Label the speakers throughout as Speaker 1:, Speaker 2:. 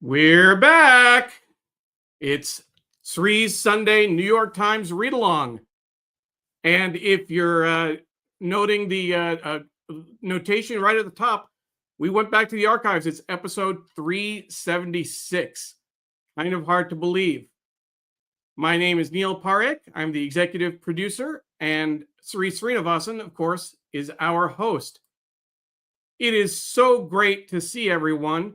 Speaker 1: We're back. It's Sree's Sunday New York Times read along. And if you're noting the notation right at the top, we went back to the archives. It's episode 376. Kind of hard to believe. My name is Neil Parekh. I'm the executive producer, and Sree Sreenivasan, of course, is our host. It is so great to see everyone.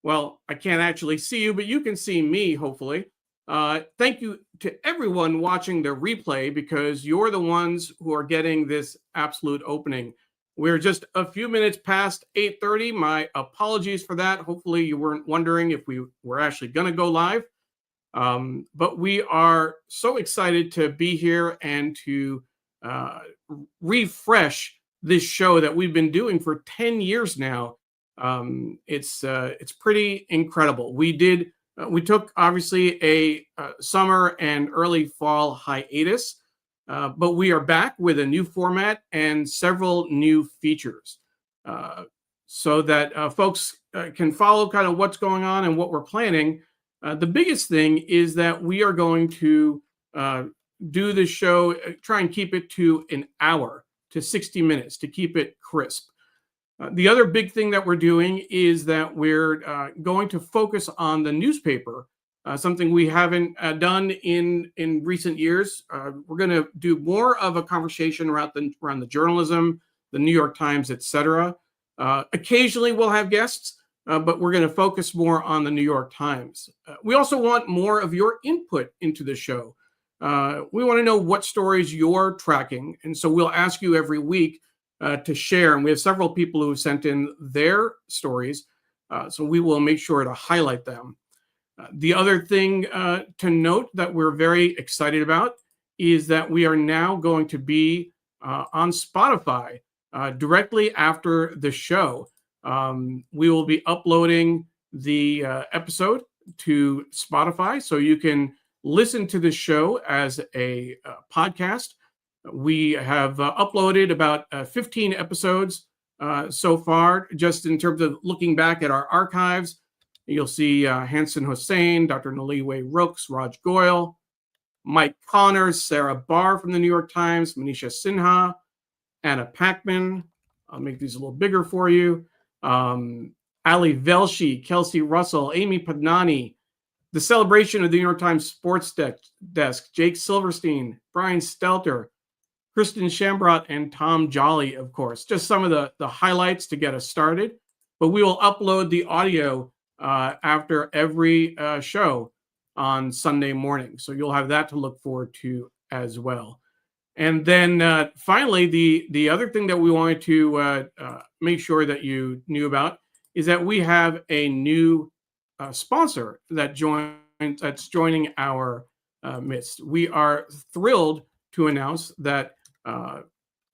Speaker 1: Well, I can't actually see you, but you can see me, hopefully. Thank you to everyone watching the replay, because you're the ones who are getting this absolute opening. We're just a few minutes past 8:30. My apologies for that. Hopefully you weren't wondering if we were actually going to go live. But we are so excited to be here and to refresh this show that we've been doing for 10 years now. It's pretty incredible. We took obviously a summer and early fall hiatus, but we are back with a new format and several new features, so that folks can follow kind of what's going on and what we're planning. The biggest thing is that we are going to do the show, try and keep it to an hour to 60 minutes to keep it crisp. The other big thing that we're doing is that we're going to focus on the newspaper, something we haven't done in recent years. We're going to do more of a conversation around the journalism, the New York Times, etc. Occasionally we'll have guests, but we're going to focus more on the New York Times. We also want more of your input into the show. We want to know what stories you're tracking, and so we'll ask you every week to share, and we have several people who have sent in their stories, so we will make sure to highlight them. The other thing to note that we're very excited about is that we are now going to be on Spotify directly after the show. We will be uploading the episode to Spotify, so you can listen to the show as a podcast. We have uploaded about 15 episodes so far, just in terms of looking back at our archives. You'll see Hanson Hussein, Dr. Naliwe Rooks, Raj Goyal, Mike Connors, Sarah Barr from the New York Times, Manisha Sinha, Anna Packman. I'll make these a little bigger for you. Ali Velshi, Kelsey Russell, Amy Padnani, the celebration of the New York Times Sports Desk, Jake Silverstein, Brian Stelter, Kristen Shambrot, and Tom Jolly, of course. Just some of the highlights to get us started. But we will upload the audio after every show on Sunday morning. So you'll have that to look forward to as well. And then finally, the other thing that we wanted to make sure that you knew about is that we have a new sponsor that's joining our midst. We are thrilled to announce that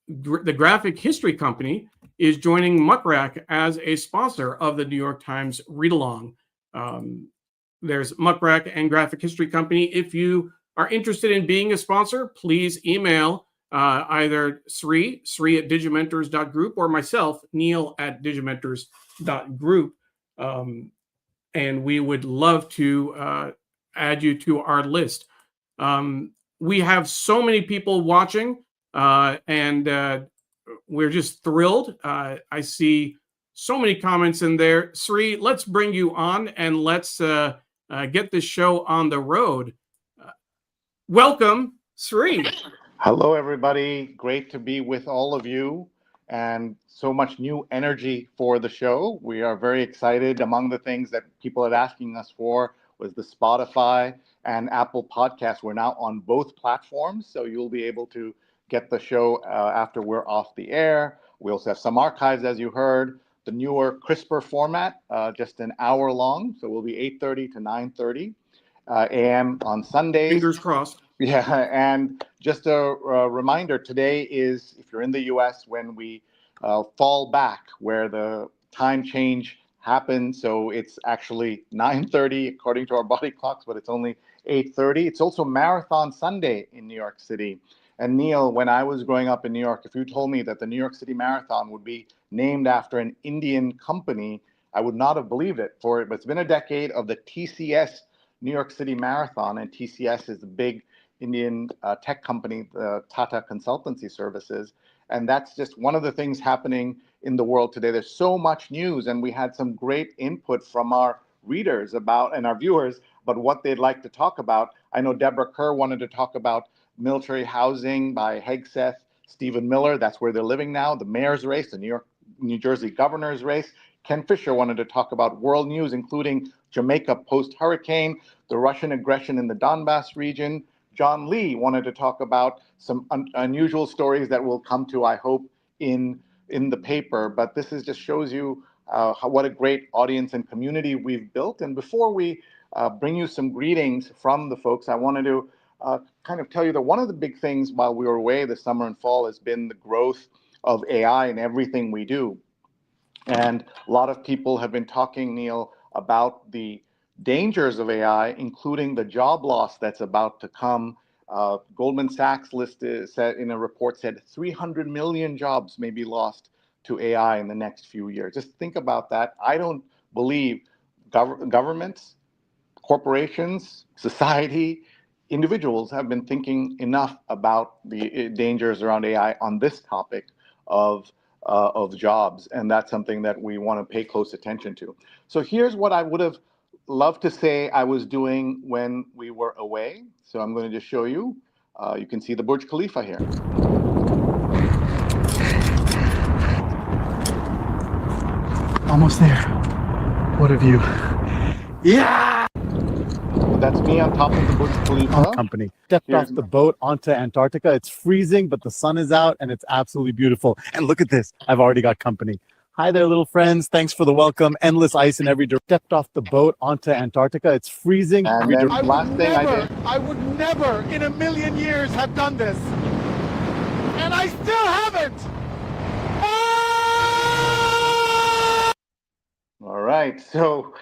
Speaker 1: the Graphic History Company is joining Muckrack as a sponsor of the New York Times Read Along. There's Muckrack and Graphic History Company. If you are interested in being a sponsor, please email either Sree at digimentors.group, or myself, Neil at digimentors.group. And we would love to add you to our list. We have so many people watching, and we're just thrilled. I see so many comments in there. Sree, let's bring you on and let's get this show on the road. Welcome, Sree.
Speaker 2: Hello, everybody. Great to be with all of you, and so much new energy for the show. We are very excited. Among the things that people are asking us for was the Spotify and Apple Podcasts. We're now on both platforms, so you'll be able to get the show after we're off the air. We also have some archives, as you heard, the newer, crisper format, just an hour long. So we'll be 8:30 to 9:30 a.m. on Sundays.
Speaker 1: Fingers crossed.
Speaker 2: Yeah, and just a reminder, today is, if you're in the US, when we fall back, where the time change happened. So it's actually 9:30 according to our body clocks, but it's only 8:30. It's also Marathon Sunday in New York City. And Neil, when I was growing up in New York, if you told me that the New York City Marathon would be named after an Indian company, I would not have believed it. It's been a decade of the TCS New York City Marathon, and TCS is the big Indian tech company, the Tata Consultancy Services. And that's just one of the things happening in the world today. There's so much news, and we had some great input from our readers about and our viewers about what they'd like to talk about. I know Deborah Kerr wanted to talk about military housing by Hegseth, Stephen Miller, that's where they're living now, the mayor's race, the New Jersey governor's race. Ken Fisher wanted to talk about world news, including Jamaica post-hurricane, the Russian aggression in the Donbass region. John Lee wanted to talk about some unusual stories that will come to, I hope, in the paper. But this just shows you what a great audience and community we've built. And before we bring you some greetings from the folks, I wanted to kind of tell you that one of the big things while we were away this summer and fall has been the growth of AI in everything we do. And a lot of people have been talking, Neil, about the dangers of AI, including the job loss that's about to come. Goldman Sachs said in a report said 300 million jobs may be lost to AI in the next few years. Just think about that. I don't believe governments, corporations, society, individuals have been thinking enough about the dangers around AI on this topic of jobs, and that's something that we want to pay close attention to. So here's what I would have loved to say I was doing when we were away. So I'm going to just show you. You can see the Burj Khalifa here.
Speaker 3: Almost there. What a view. Yeah!
Speaker 2: That's me on top of the Burj Khalifa.
Speaker 3: Company. Stepped off the boat onto Antarctica. It's freezing, but the sun is out and it's absolutely beautiful. And look at this. I've already got company. Hi there, little friends. Thanks for the welcome. Endless ice in every direction. Stepped off the boat onto Antarctica. It's freezing.
Speaker 2: And then last thing I did.
Speaker 3: I would never in a million years have done this. And I still haven't.
Speaker 2: All right, so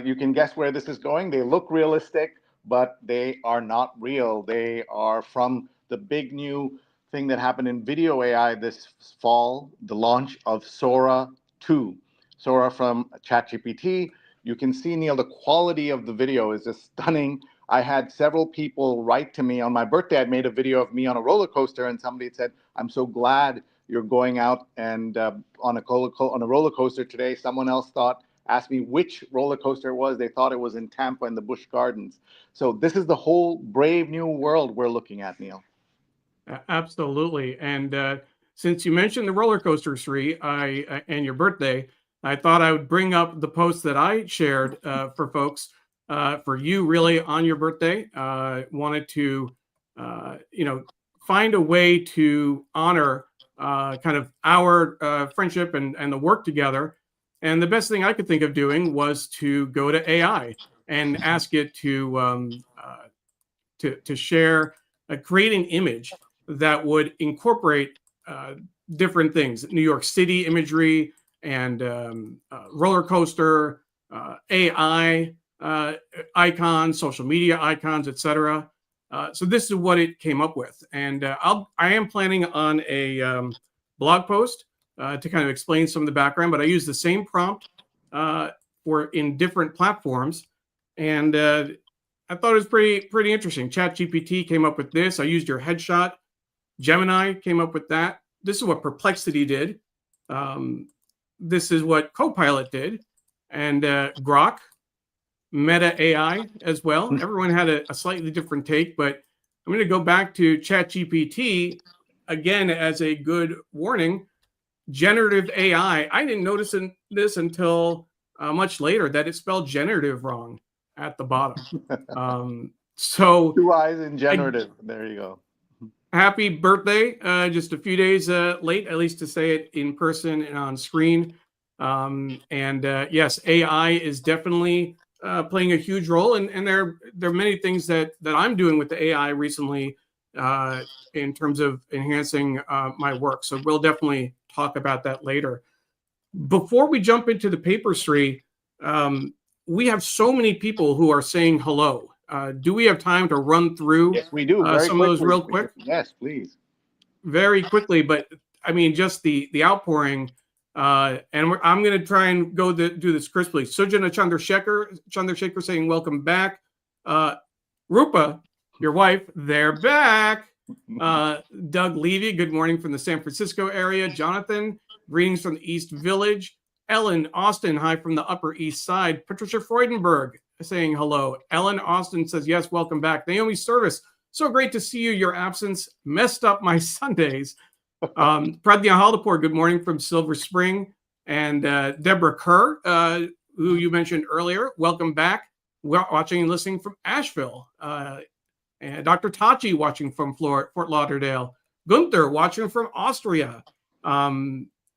Speaker 2: you can guess where this is going. They look realistic, but they are not real. They are from the big new thing that happened in video AI this fall, the launch of Sora 2. Sora from ChatGPT. You can see, Neil, the quality of the video is just stunning. I had several people write to me on my birthday. I'd made a video of me on a roller coaster, and somebody said, I'm so glad you're going out and on a roller coaster today. Someone else asked me which roller coaster it was. They thought it was in Tampa in the Busch Gardens. So this is the whole brave new world we're looking at, Neil.
Speaker 1: Absolutely. And since you mentioned the roller coaster, Sree, and your birthday, I thought I would bring up the post that I shared for folks, for you really on your birthday. Wanted to, find a way to honor kind of our friendship and the work together. And the best thing I could think of doing was to go to AI and ask it to share, create an image that would incorporate different things, New York City imagery and roller coaster, AI icons, social media icons, etc. So this is what it came up with, and I am planning on a blog post to kind of explain some of the background, but I use the same prompt for in different platforms, and I thought it was pretty interesting. ChatGPT came up with this. I used your headshot. Gemini came up with that. This is what Perplexity did. This is what Copilot did, and Grok, Meta AI as well. Everyone had a slightly different take, but I'm going to go back to ChatGPT again as a good warning. Generative AI, I didn't notice this until much later that it spelled generative wrong at the bottom. So
Speaker 2: 2 eyes in generative. There you go.
Speaker 1: Happy birthday. Just a few days late, at least to say it in person and on screen. Yes, AI is definitely playing a huge role, and there are many things that I'm doing with the AI recently in terms of enhancing my work. So we'll definitely talk about that later. Before we jump into the paper, Sree, we have so many people who are saying hello. Do we have time to run through
Speaker 2: Yes, we do.
Speaker 1: some of those real quick?
Speaker 2: Yes, please.
Speaker 1: Very quickly, but I mean, just the outpouring I'm going to try and do this crisply. Sujana Chandrasekhar saying, welcome back. Rupa, your wife, they're back. Doug Levy, good morning from the San Francisco area. Jonathan, greetings from the East Village. Ellen Austin, hi from the Upper East Side. Patricia Freudenberg saying hello. Ellen Austin says, yes, welcome back. Naomi Service, so great to see you. Your absence messed up my Sundays. Pradnya Haldapur, good morning from Silver Spring. And Deborah Kerr, who you mentioned earlier, welcome back. We're watching and listening from Asheville. And Dr. Tachi watching from Fort Lauderdale. Gunther watching from Austria.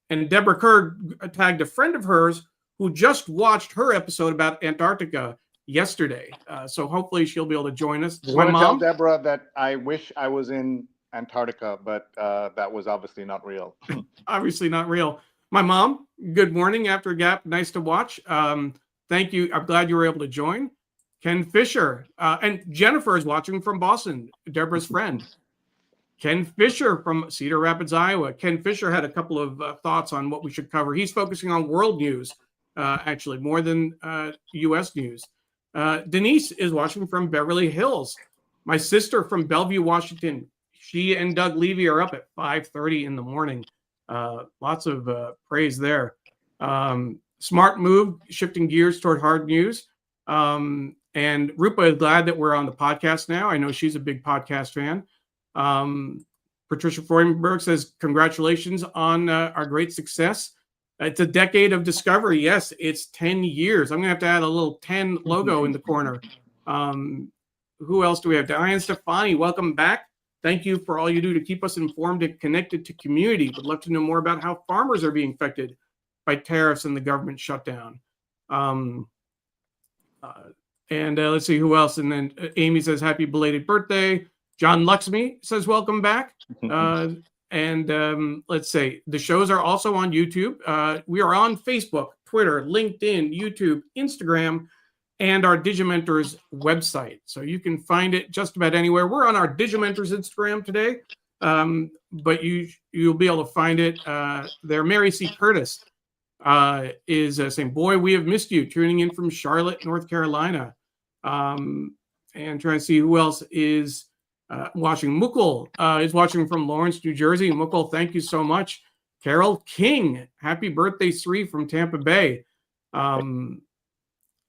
Speaker 1: And Deborah Kerr tagged a friend of hers who just watched her episode about Antarctica yesterday. So hopefully she'll be able to join us.
Speaker 2: I want to tell Deborah that I wish I was in Antarctica, but that was obviously not real.
Speaker 1: Obviously not real. My mom, good morning after a gap. Nice to watch. Thank you. I'm glad you were able to join. Ken Fisher and Jennifer is watching from Boston, Deborah's friend. Ken Fisher from Cedar Rapids, Iowa. Ken Fisher had a couple of thoughts on what we should cover. He's focusing on world news, actually, more than U.S. news. Denise is watching from Beverly Hills. My sister from Bellevue, Washington. She and Doug Levy are up at 5:30 in the morning. Lots of praise there. Smart move, shifting gears toward hard news. And Rupa is glad that we're on the podcast now. I know she's a big podcast fan. Patricia Freudenberg says, congratulations on our great success. It's a decade of discovery. Yes, it's 10 years. I'm going to have to add a little 10 logo in the corner. Who else do we have? Diane Stefani, welcome back. Thank you for all you do to keep us informed and connected to community. Would love to know more about how farmers are being affected by tariffs and the government shutdown. Let's see who else. And then Amy says, happy belated birthday. John Luxmy says, welcome back. Let's say the shows are also on YouTube. We are on Facebook, Twitter, LinkedIn, YouTube, Instagram, and our Digimentors website. So you can find it just about anywhere. We're on our Digimentors Instagram today, but you'll be able to find it there. Mary C. Curtis is saying, boy, we have missed you, tuning in from Charlotte, North Carolina. And trying to see who else is watching. Mukul is watching from Lawrence, New Jersey. Mukul, thank you so much. Carol King, happy birthday, Sree from Tampa Bay.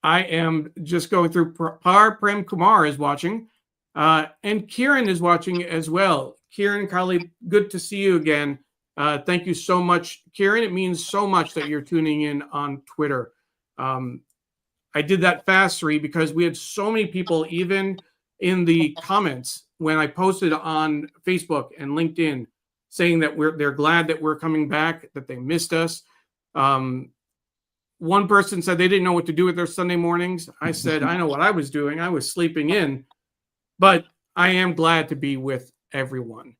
Speaker 1: I am just going through. Prem Kumar is watching. And Kieran is watching as well. Kieran, Carly, good to see you again. Thank you so much, Kieran. It means so much that you're tuning in on Twitter. I did that fast, Sree, because we had so many people, even in the comments when I posted on Facebook and LinkedIn, saying that they're glad that we're coming back, that they missed us. One person said they didn't know what to do with their Sunday mornings. I said, I know what I was doing. I was sleeping in, but I am glad to be with everyone.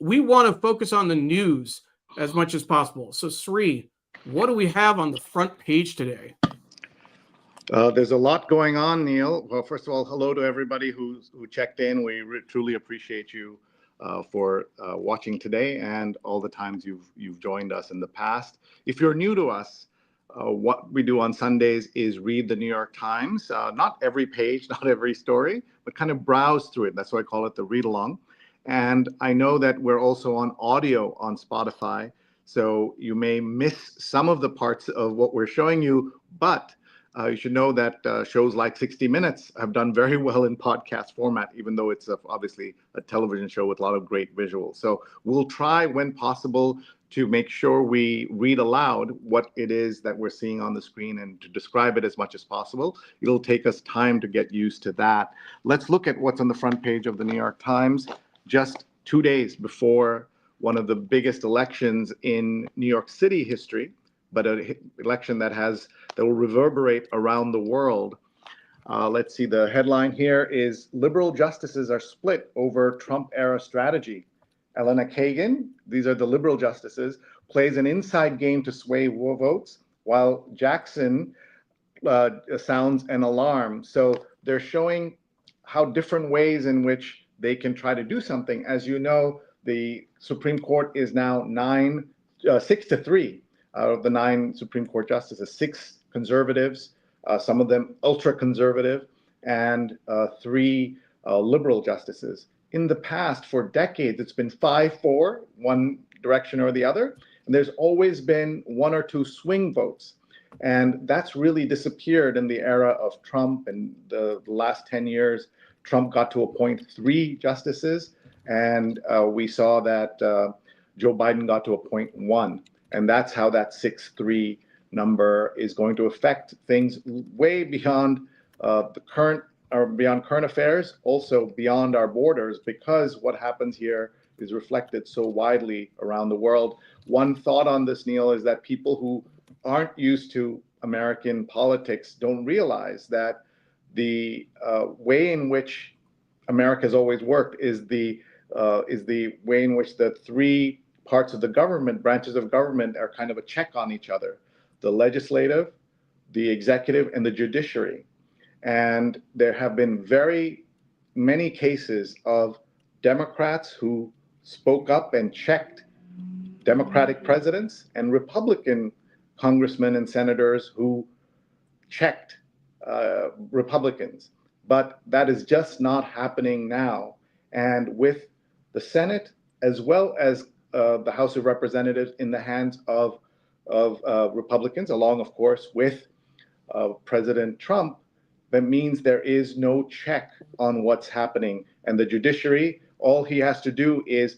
Speaker 1: We want to focus on the news as much as possible. So, Sree, what do we have on the front page today?
Speaker 2: There's a lot going on, Neil. Well, first of all, hello to everybody who checked in. We truly appreciate you for watching today and all the times you've joined us in the past. If you're new to us, what we do on Sundays is read the New York Times. Not every page, not every story, but kind of browse through it. That's why I call it the read along. And I know that we're also on audio on Spotify, so you may miss some of the parts of what we're showing you, but you should know that shows like 60 Minutes have done very well in podcast format, even though it's obviously a television show with a lot of great visuals. So we'll try, when possible, to make sure we read aloud what it is that we're seeing on the screen and to describe it as much as possible. It'll take us time to get used to that. Let's look at what's on the front page of the New York Times. Just 2 days before one of the biggest elections in New York City history, but an election that will reverberate around the world. Let's see, the headline here is liberal justices are split over Trump-era strategy. Elena Kagan, these are the liberal justices, plays an inside game to sway votes, while Jackson sounds an alarm. So they're showing how different ways in which they can try to do something. As you know, the Supreme Court is now 9 6-3 out of the 9 Supreme Court justices, 6 conservatives, some of them ultra conservative, and 3 liberal justices. In the past, for decades, it's been 5-4, one direction or the other, and there's always been 1 or 2 swing votes. And that's really disappeared in the era of Trump. And the last 10 years, Trump got to appoint 3 justices, and we saw that Joe Biden got to appoint 1. And that's how that 6-3 number is going to affect things way beyond the current, or beyond current affairs, also beyond our borders, because what happens here is reflected so widely around the world. One thought on this, Neil, is that people who aren't used to American politics don't realize that the way in which America has always worked is the way in which the 3 parts of the government, branches of government, are kind of a check on each other: the legislative, the executive, and the judiciary. And there have been very many cases of Democrats who spoke up and checked Democratic presidents, and Republican congressmen and senators who checked Republicans. But that is just not happening now. And with the Senate, as well as the House of Representatives in the hands of Republicans, along, of course, with President Trump, that means there is no check on what's happening. And the judiciary, all he has to do is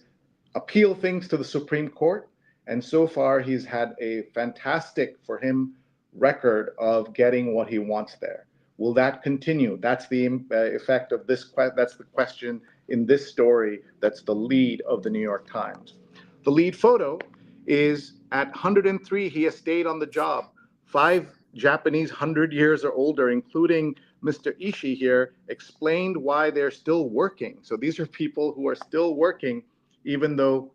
Speaker 2: appeal things to the Supreme Court. And so far, he's had a fantastic, for him, record of getting what he wants there. Will that continue? That's the effect of this. That's the question in this story. That's the lead of the New York Times. The lead photo is at 103. He has stayed on the job. 5 Japanese 100 years or older, including Mr. Ishii here, explained why they're still working. So these are people who are still working, even though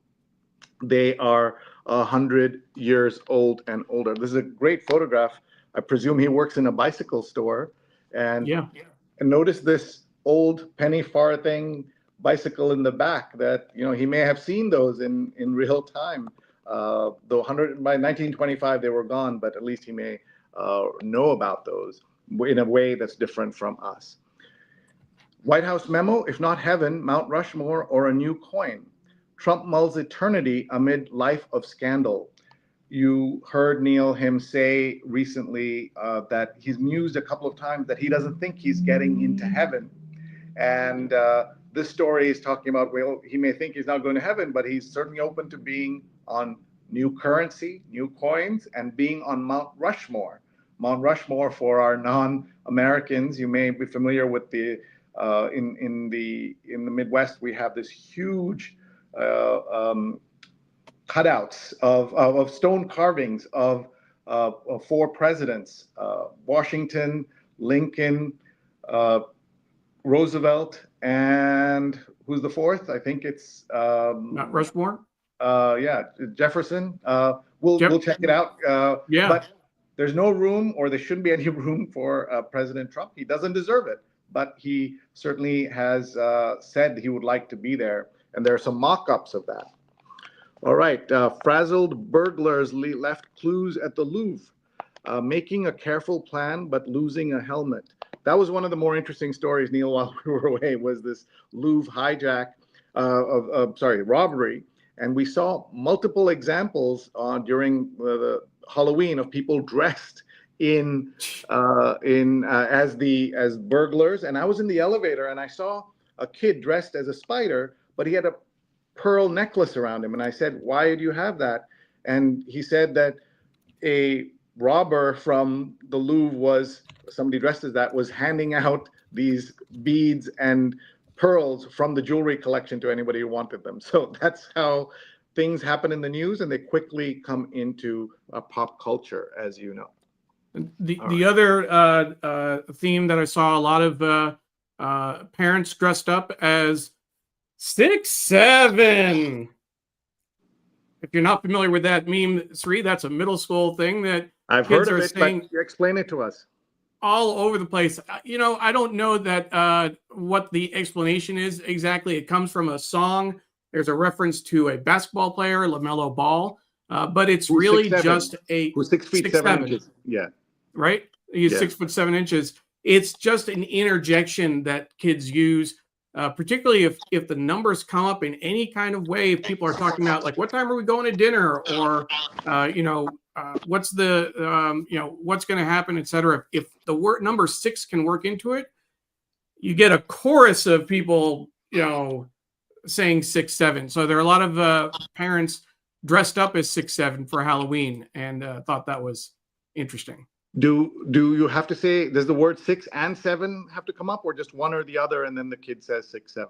Speaker 2: they are 100 years old and older. This is a great photograph. I presume he works in a bicycle store. And,
Speaker 1: Yeah.
Speaker 2: and notice this old penny farthing bicycle in the back that, he may have seen those in real time. Though by 1925 they were gone, but at least he may know about those in a way that's different from us. White House memo: if not heaven, Mount Rushmore or a new coin. Trump mulls eternity amid life of scandal. You heard Neil him say recently that he's mused a couple of times that he doesn't think he's getting into heaven. And this story is talking about, well, he may think he's not going to heaven, but he's certainly open to being on new currency, new coins, and being on Mount Rushmore. Mount Rushmore, for our non-Americans, you may be familiar with the in the Midwest, we have this huge cutouts of stone carvings of 4 presidents: Washington, Lincoln, Roosevelt, and who's the 4th? I think it's
Speaker 1: Not Rushmore.
Speaker 2: Jefferson. We'll check it out.
Speaker 1: Yeah.
Speaker 2: But there's no room, or there shouldn't be any room, for President Trump. He doesn't deserve it, but he certainly has said he would like to be there. And there are some mock-ups of that. All right, frazzled burglars left clues at the Louvre, making a careful plan but losing a helmet. That was one of the more interesting stories, Neil, while we were away, was this Louvre hijack, robbery. And we saw multiple examples during the Halloween of people dressed as burglars. And I was in the elevator and I saw a kid dressed as a spider, but he had a pearl necklace around him. And I said, "Why do you have that?" And he said that a robber from the Louvre somebody dressed as that, was handing out these beads and pearls from the jewelry collection to anybody who wanted them. So that's how things happen in the news, and they quickly come into pop culture, as you know.
Speaker 1: The other theme that I saw a lot of parents dressed up as 6'7". If you're not familiar with that meme, Sree, that's a middle school thing that
Speaker 2: I've
Speaker 1: kids
Speaker 2: heard of
Speaker 1: are
Speaker 2: it,
Speaker 1: saying
Speaker 2: but explain it to us.
Speaker 1: all over the place. I don't know that what the explanation is exactly. It comes from a song. There's a reference to a basketball player, LaMelo Ball, But it's
Speaker 2: Who's
Speaker 1: really
Speaker 2: 6'7"?
Speaker 1: just a
Speaker 2: Who's 6 feet 7
Speaker 1: 6'7",
Speaker 2: inches? Yeah.
Speaker 1: right? He's
Speaker 2: Yeah.
Speaker 1: 6'7". It's just an interjection that kids use, particularly if the numbers come up in any kind of way. If people are talking about like, what time are we going to dinner, or what's the what's going to happen, etc. If the word number 6 can work into it, you get a chorus of people, saying 6'7". So there are a lot of parents dressed up as 6'7" for Halloween, and thought that was interesting.
Speaker 2: Do you have to say, does the word 6 and 7 have to come up, or just one or the other, and then the kid says 6'7"?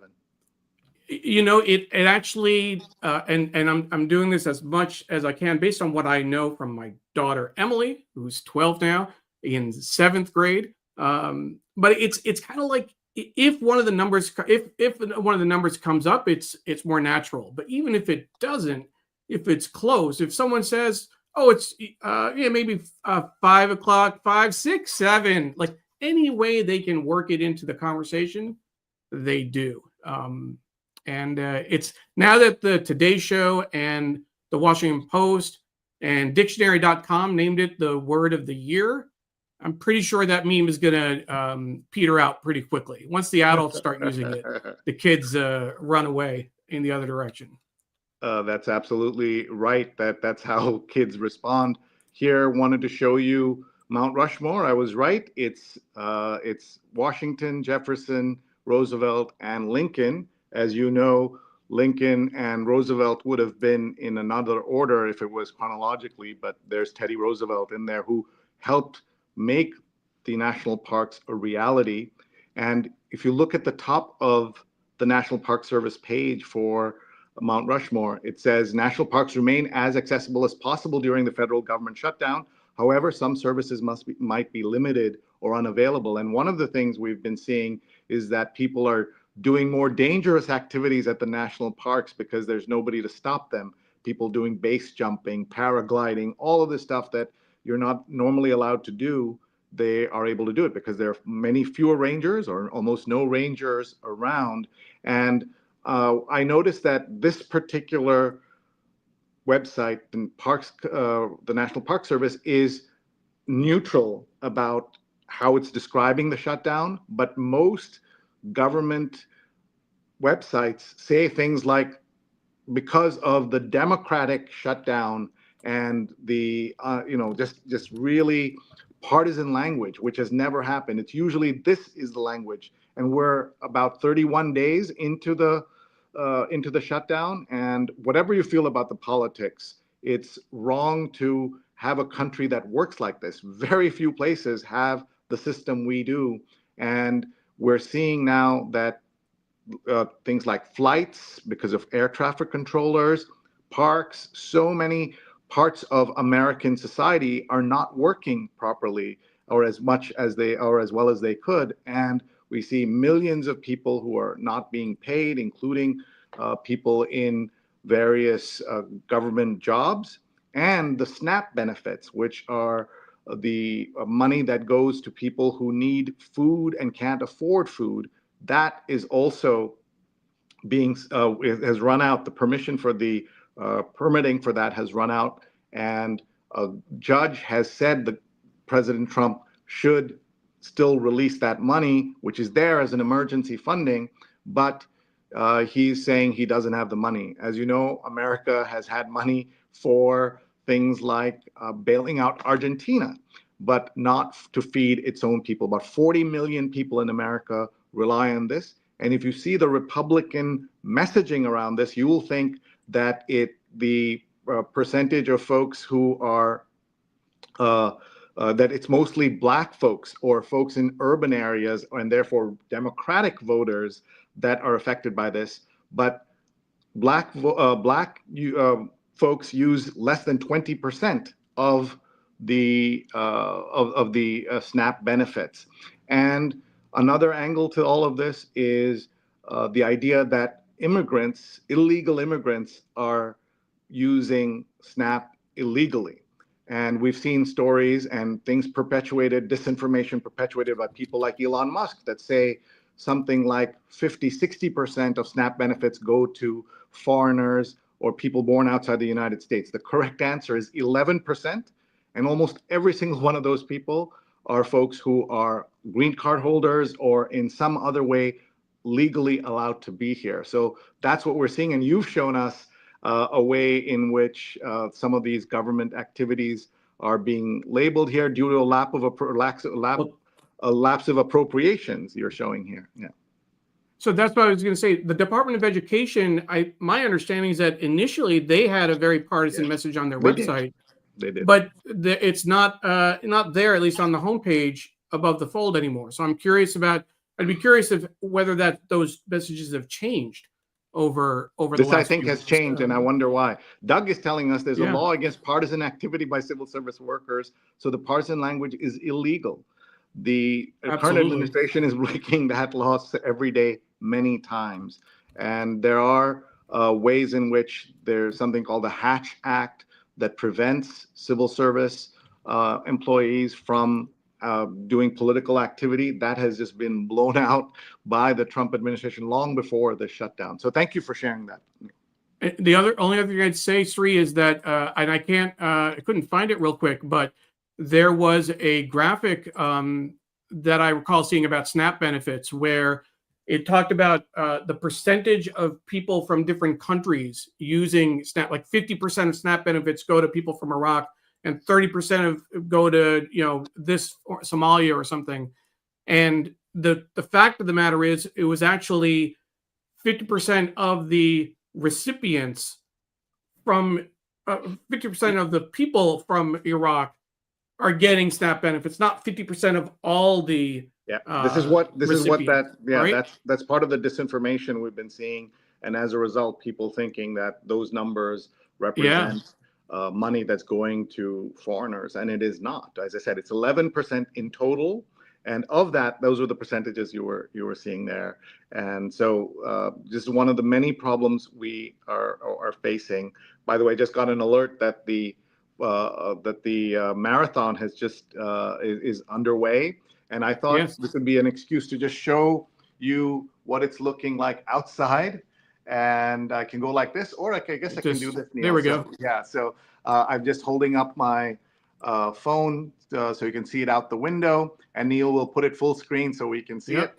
Speaker 1: It actually, and I'm doing this as much as I can based on what I know from my daughter Emily, who's 12 now, in 7th grade. But it's kind of like, if one of the numbers comes up, it's more natural. But even if it doesn't, if it's close, if someone says, oh, it's maybe 5 o'clock, 5, 6, 7, like any way they can work it into the conversation, they do. And it's now that the Today Show and the Washington Post and dictionary.com named it the word of the year, I'm pretty sure that meme is going to peter out pretty quickly. Once the adults start using it, the kids run away in the other direction.
Speaker 2: That's absolutely right. That's how kids respond. Here, wanted to show you Mount Rushmore. I was right. It's Washington, Jefferson, Roosevelt, and Lincoln. As you know, Lincoln and Roosevelt would have been in another order if it was chronologically, but there's Teddy Roosevelt in there, who helped make the national parks a reality. And if you look at the top of the National Park Service page for Mount Rushmore, it says national parks remain as accessible as possible during the federal government shutdown. However, some services might be limited or unavailable. And one of the things we've been seeing is that people are doing more dangerous activities at the national parks because there's nobody to stop them. People doing base jumping, paragliding, all of this stuff that you're not normally allowed to do, they are able to do it because there are many fewer rangers or almost no rangers around. And I noticed that this particular website, the National Park Service, is neutral about how it's describing the shutdown, but most government websites say things like, because of the democratic shutdown and the just really partisan language, which has never happened. It's usually this is the language, and we're about 31 days into the shutdown. And whatever you feel about the politics, it's wrong to have a country that works like this. Very few places have the system we do, and we're seeing now that things like flights, because of air traffic controllers, parks, so many parts of American society are not working properly or as much as they or as well as they could. And we see millions of people who are not being paid, including people in various government jobs, and the SNAP benefits, which are the money that goes to people who need food and can't afford food. That is also being has run out. The permission for the permitting for that has run out, and a judge has said that President Trump should still release that money, which is there as an emergency funding, but he's saying he doesn't have the money. As you know, America has had money for things like bailing out Argentina, but not to feed its own people. About 40 million people in America rely on this. And if you see the Republican messaging around this, you will think that the percentage of folks who are that it's mostly Black folks or folks in urban areas, and therefore Democratic voters, that are affected by this. But Black folks use less than 20% of the SNAP benefits. And another angle to all of this is the idea that illegal immigrants, are using SNAP illegally. And we've seen stories and things disinformation perpetuated by people like Elon Musk, that say something like 50, 60% of SNAP benefits go to foreigners or people born outside the United States. The correct answer is 11%. And almost every single one of those people are folks who are green card holders or in some other way legally allowed to be here. So that's what we're seeing. And you've shown us a way in which some of these government activities are being labeled here due to a lapse of appropriations you're showing here. Yeah.
Speaker 1: So that's what I was going to say. The Department of Education, my understanding is that initially they had a very partisan message on their website.
Speaker 2: They did.
Speaker 1: But it's not there, at least on the homepage above the fold anymore. So I'd be curious whether those messages have changed over the last.
Speaker 2: This I think has changed, and I wonder why. Doug is telling us there's a law against partisan activity by civil service workers, so the partisan language is illegal. The current administration is breaking that law every day, many times, and there are ways in which there's something called the Hatch Act that prevents civil service employees from doing political activity. That has just been blown out by the Trump administration long before the shutdown. So thank you for sharing that.
Speaker 1: The only other thing I'd say, Sree, is that, and I couldn't find it real quick, but there was a graphic that I recall seeing about SNAP benefits where it talked about the percentage of people from different countries using SNAP. Like 50% of SNAP benefits go to people from Iraq, and 30% go to this or Somalia or something. And the fact of the matter is, it was actually 50% of the recipients from 50% of the people from Iraq are getting SNAP benefits, not 50% of all the.
Speaker 2: This is what
Speaker 1: right?
Speaker 2: that's part of the disinformation we've been seeing, and as a result, people thinking that those numbers represent money that's going to foreigners, and it is not. As I said, it's 11% in total, and of that, those are the percentages you were seeing there. And so this is one of the many problems we are facing. By the way, I just got an alert that the marathon has just is underway. And I thought this would be an excuse to just show you what it's looking like outside. And I can go like this, or I guess I can do this, Neil.
Speaker 1: There we go.
Speaker 2: So I'm just holding up my phone so you can see it out the window. And Neil will put it full screen so we can see it.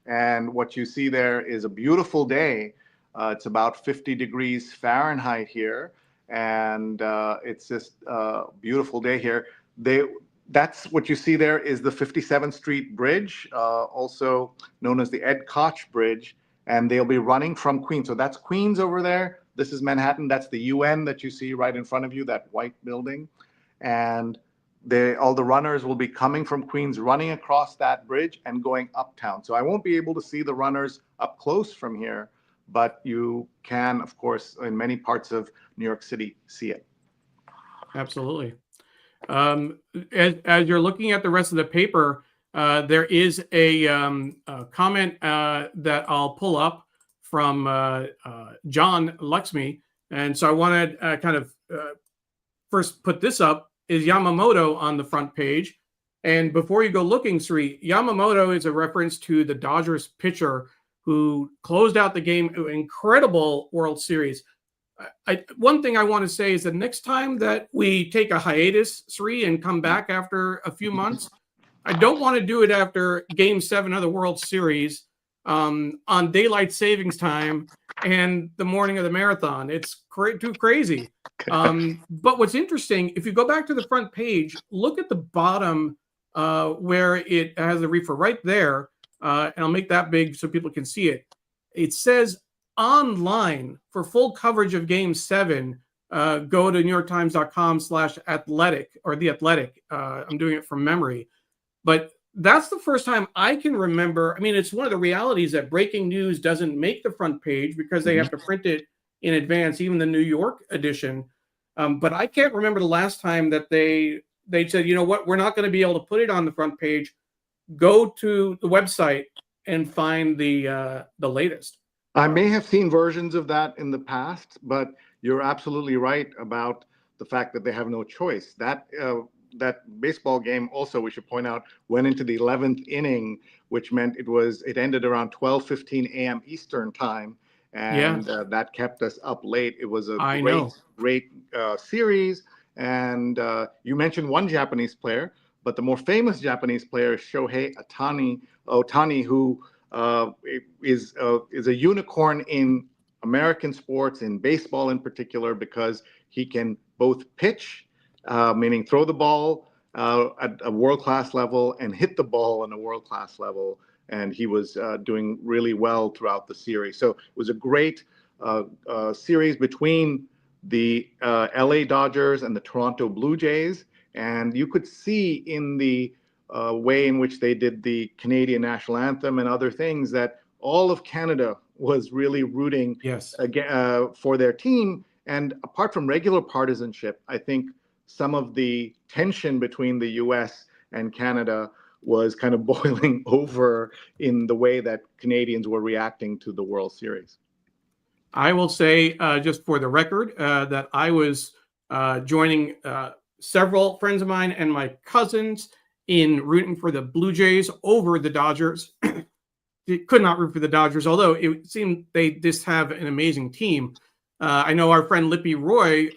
Speaker 2: And what you see there is a beautiful day. It's about 50 degrees Fahrenheit here. And it's just a beautiful day here. That's what you see there is the 57th Street Bridge, also known as the Ed Koch Bridge, and they'll be running from Queens. So that's Queens over there. This is Manhattan. That's the UN that you see right in front of you, that white building. And all the runners will be coming from Queens, running across that bridge and going uptown. So I won't be able to see the runners up close from here, but you can, of course, in many parts of New York City, see it.
Speaker 1: Absolutely. As you're looking at the rest of the paper, there is a comment that I'll pull up from John Luxmi. And so I want to kind of first put this up, is Yamamoto on the front page. And before you go looking, Sree, Yamamoto is a reference to the Dodgers pitcher who closed out the game, incredible World Series. One thing I want to say is that next time that we take a hiatus, Sree, and come back after a few months, I don't want to do it after Game 7 of the World Series on daylight savings time and the morning of the marathon. It's too crazy. But what's interesting, if you go back to the front page, look at the bottom where it has the reefer right there, and I'll make that big so people can see it. It says online for full coverage of Game 7, go to NewYorkTimes.com/athletic or The Athletic. I'm doing it from memory. But that's the first time I can remember. I mean, it's one of the realities that breaking news doesn't make the front page because they have to print it in advance, even the New York edition. But I can't remember the last time that they said, you know what, we're not going to be able to put it on the front page. Go to the website and find the latest.
Speaker 2: I may have seen versions of that in the past, but you're absolutely right about the fact that they have no choice. That baseball game also, we should point out, went into the 11th inning, which meant it ended around 12:15 a.m. Eastern time.
Speaker 1: Yeah,
Speaker 2: and that kept us up late. It was a
Speaker 1: I
Speaker 2: great,
Speaker 1: know.
Speaker 2: great series. And you mentioned one Japanese player, but the more famous Japanese player is Shohei Otani, who is a unicorn in American sports, in baseball in particular, because he can both pitch, meaning throw the ball at a world-class level, and hit the ball on a world-class level. And he was doing really well throughout the series. So it was a great series between the LA Dodgers and the Toronto Blue Jays. And you could see in the way in which they did the Canadian national anthem and other things that all of Canada was really rooting
Speaker 1: Yes.
Speaker 2: for their team. And apart from regular partisanship, I think some of the tension between the US and Canada was kind of boiling over in the way that Canadians were reacting to the World Series.
Speaker 1: I will say, just for the record, that I was joining several friends of mine and my cousins in rooting for the Blue Jays over the Dodgers. Could not root for the Dodgers, although it seemed they just have an amazing team. I know our friend Lippy Roy,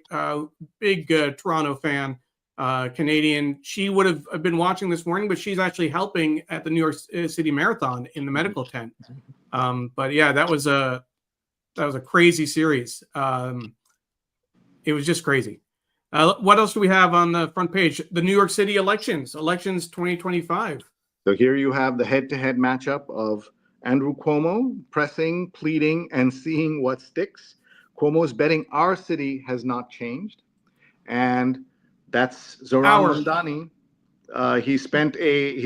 Speaker 1: big Toronto fan, Canadian. She would have been watching this morning, but she's actually helping at the New York City Marathon in the medical tent. But yeah, that was a crazy series. It was just crazy. What else do we have on the front page? The New York City elections 2025.
Speaker 2: So here you have the head-to-head matchup of Andrew Cuomo pressing, pleading, and seeing what sticks. Cuomo's betting our city has not changed. And that's Zohran Mamdani. He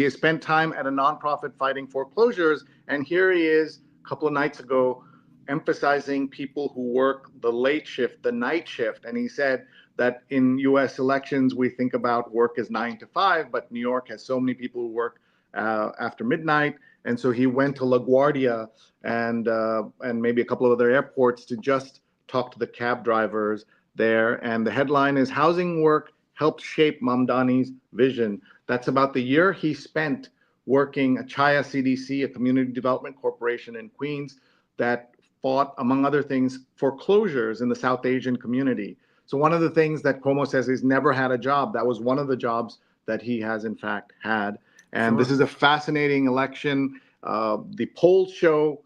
Speaker 2: has spent time at a nonprofit fighting foreclosures, and here he is a couple of nights ago emphasizing people who work the late shift, the night shift. And he said that in US elections, we think about work as 9 to 5, but New York has so many people who work after midnight. And so he went to LaGuardia and maybe a couple of other airports to just talk to the cab drivers there. And the headline is Housing Work Helped Shape Mamdani's Vision. That's about the year he spent working at Chaya CDC, a community development corporation in Queens that fought, among other things, foreclosures in the South Asian community. So one of the things that Cuomo says he's never had a job. That was one of the jobs that he has in fact had. And This is a fascinating election. The polls show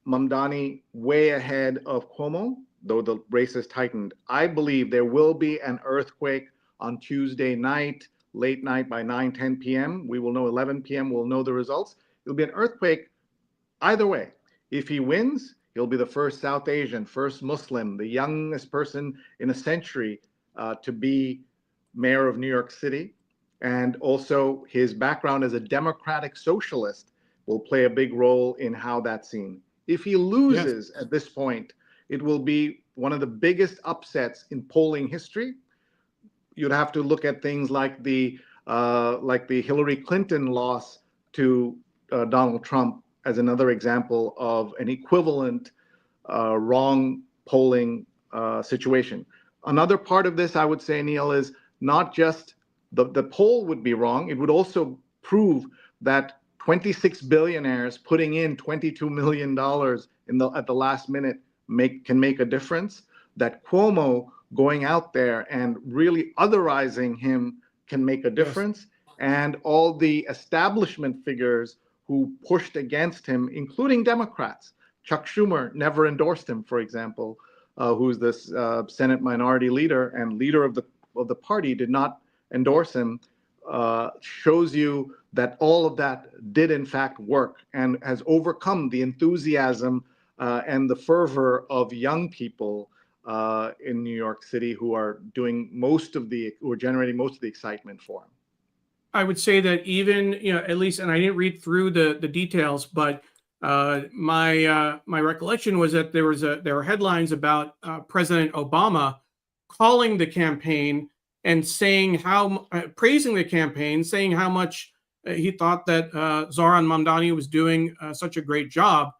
Speaker 2: Mamdani way ahead of Cuomo, though the race has tightened. I believe there will be an earthquake on Tuesday night, late night by 9-10 p.m. We will know 11 p.m. We'll know the results. It'll be an earthquake either way. If he wins, he'll be the first South Asian, first Muslim, the youngest person in a century to be mayor of New York City. And also his background as a democratic socialist will play a big role in how that's seen. If he loses at this point, it will be one of the biggest upsets in polling history. You'd have to look at things like the Hillary Clinton loss to Donald Trump as another example of an equivalent wrong polling situation. Another part of this, I would say, Neil, is not just the poll would be wrong. It would also prove that 26 billionaires putting in $22 million at the last minute can make a difference. That Cuomo going out there and really otherizing him can make a difference. And all the establishment figures who pushed against him, including Democrats. Chuck Schumer never endorsed him, for example, who's the Senate minority leader and leader of the party, did not endorse him. Shows you that all of that did in fact work and has overcome the enthusiasm and the fervor of young people in New York City who are generating most of the excitement for him.
Speaker 1: I would say that even, at least, and I didn't read through the details, but my recollection was that there were headlines about President Obama calling the campaign and saying praising the campaign, saying how much he thought that Zohran Mamdani was doing such a great job,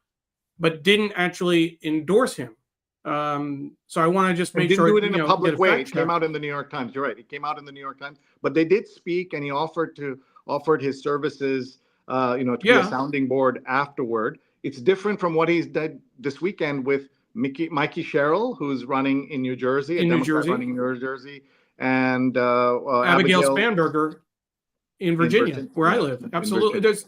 Speaker 1: but didn't actually endorse him. So I want to just make sure.
Speaker 2: Didn't do it in a public way. It came out in the New York Times. You're right. It came out in the New York Times. But they did speak, and he offered his services, to be a sounding board afterward. It's different from what he's done this weekend with Mikey Sherrill, who's running in New Jersey, a
Speaker 1: In New
Speaker 2: Democrat
Speaker 1: Jersey.
Speaker 2: running in New Jersey, and
Speaker 1: Abigail Spanberger in Virginia, where I
Speaker 2: yeah,
Speaker 1: live.
Speaker 2: in
Speaker 1: Absolutely.
Speaker 2: Virginia.
Speaker 1: There's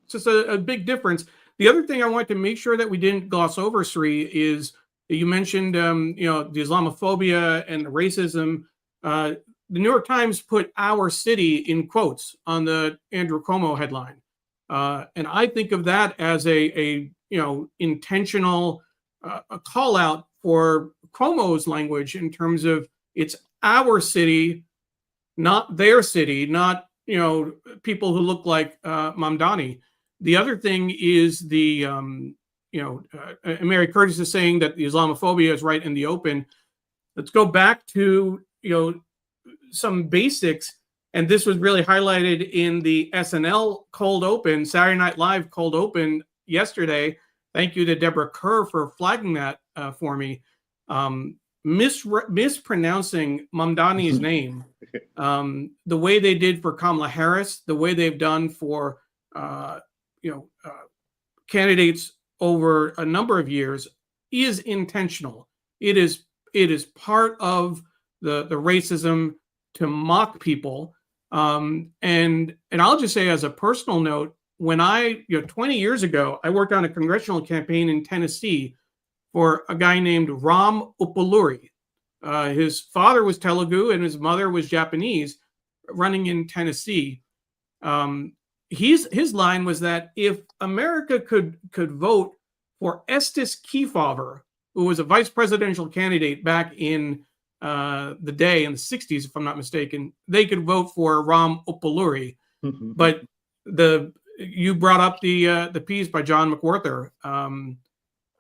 Speaker 1: just a big difference. The other thing I wanted to make sure that we didn't gloss over, Sri, is that you mentioned, the Islamophobia and the racism. The New York Times put "our city" in quotes on the Andrew Cuomo headline, and I think of that as a intentional a call out for Cuomo's language in terms of it's our city, not their city, not people who look like Mamdani. The other thing is Mary Curtis is saying that the Islamophobia is right in the open. Let's go back to some basics, and this was really highlighted in the SNL cold open, Saturday Night Live cold open yesterday. Thank you to Deborah Kerr for flagging that for me. Mispronouncing Mamdani's name, the way they did for Kamala Harris, the way they've done for candidates over a number of years is intentional. It is part of the racism to mock people. And I'll just say, as a personal note, when 20 years ago, I worked on a congressional campaign in Tennessee for a guy named Ram Uppaluri. His father was Telugu and his mother was Japanese, running in Tennessee. His line was that if America could vote for Estes Kefauver, who was a vice presidential candidate back in the day in the 60s, if I'm not mistaken, they could vote for Ram Uppaluri. But you brought up the piece by John McWhorter.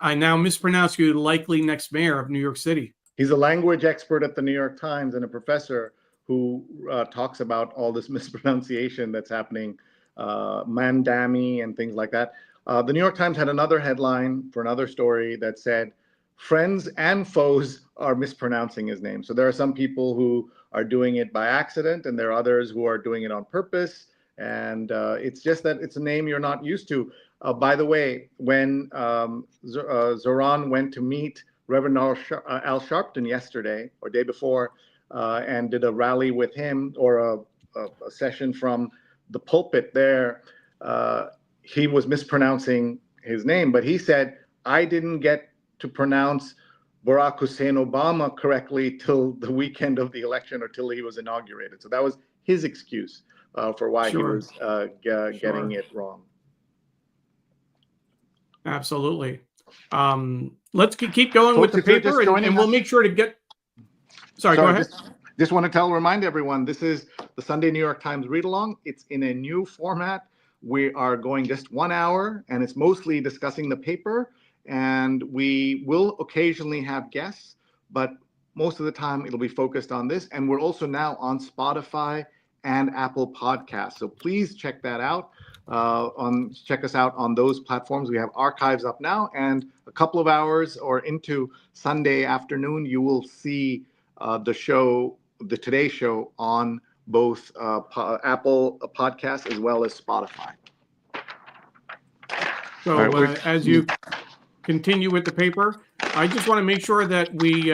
Speaker 1: I now mispronounce you, likely next mayor of New York City.
Speaker 2: He's a language expert at the New York Times and a professor who talks about all this mispronunciation that's happening, Mamdani and things like that. The New York Times had another headline for another story that said, friends and foes are mispronouncing his name. So there are some people who are doing it by accident, and there are others who are doing it on purpose. And it's just that it's a name you're not used to. By the way, when Zohran went to meet Reverend Al Sharpton yesterday or day before and did a rally with him, or a session from the pulpit there, he was mispronouncing his name, but he said, I didn't get to pronounce Barack Hussein Obama correctly till the weekend of the election or till he was inaugurated. So that was his excuse for why he was getting it wrong.
Speaker 1: Absolutely. Let's keep going with the paper, and we'll make sure to get. Sorry, go ahead.
Speaker 2: Just want to remind everyone, this is the Sunday New York Times Read Along. It's in a new format. We are going just 1 hour, and it's mostly discussing the paper. And we will occasionally have guests, but most of the time it'll be focused on this. And we're also now on Spotify and Apple Podcasts. So please check that out. Check us out on those platforms. We have archives up now, and a couple of hours or into Sunday afternoon, you will see the Today Show on both Apple Podcasts as well as Spotify.
Speaker 1: So as you continue with the paper, I just want to make sure that we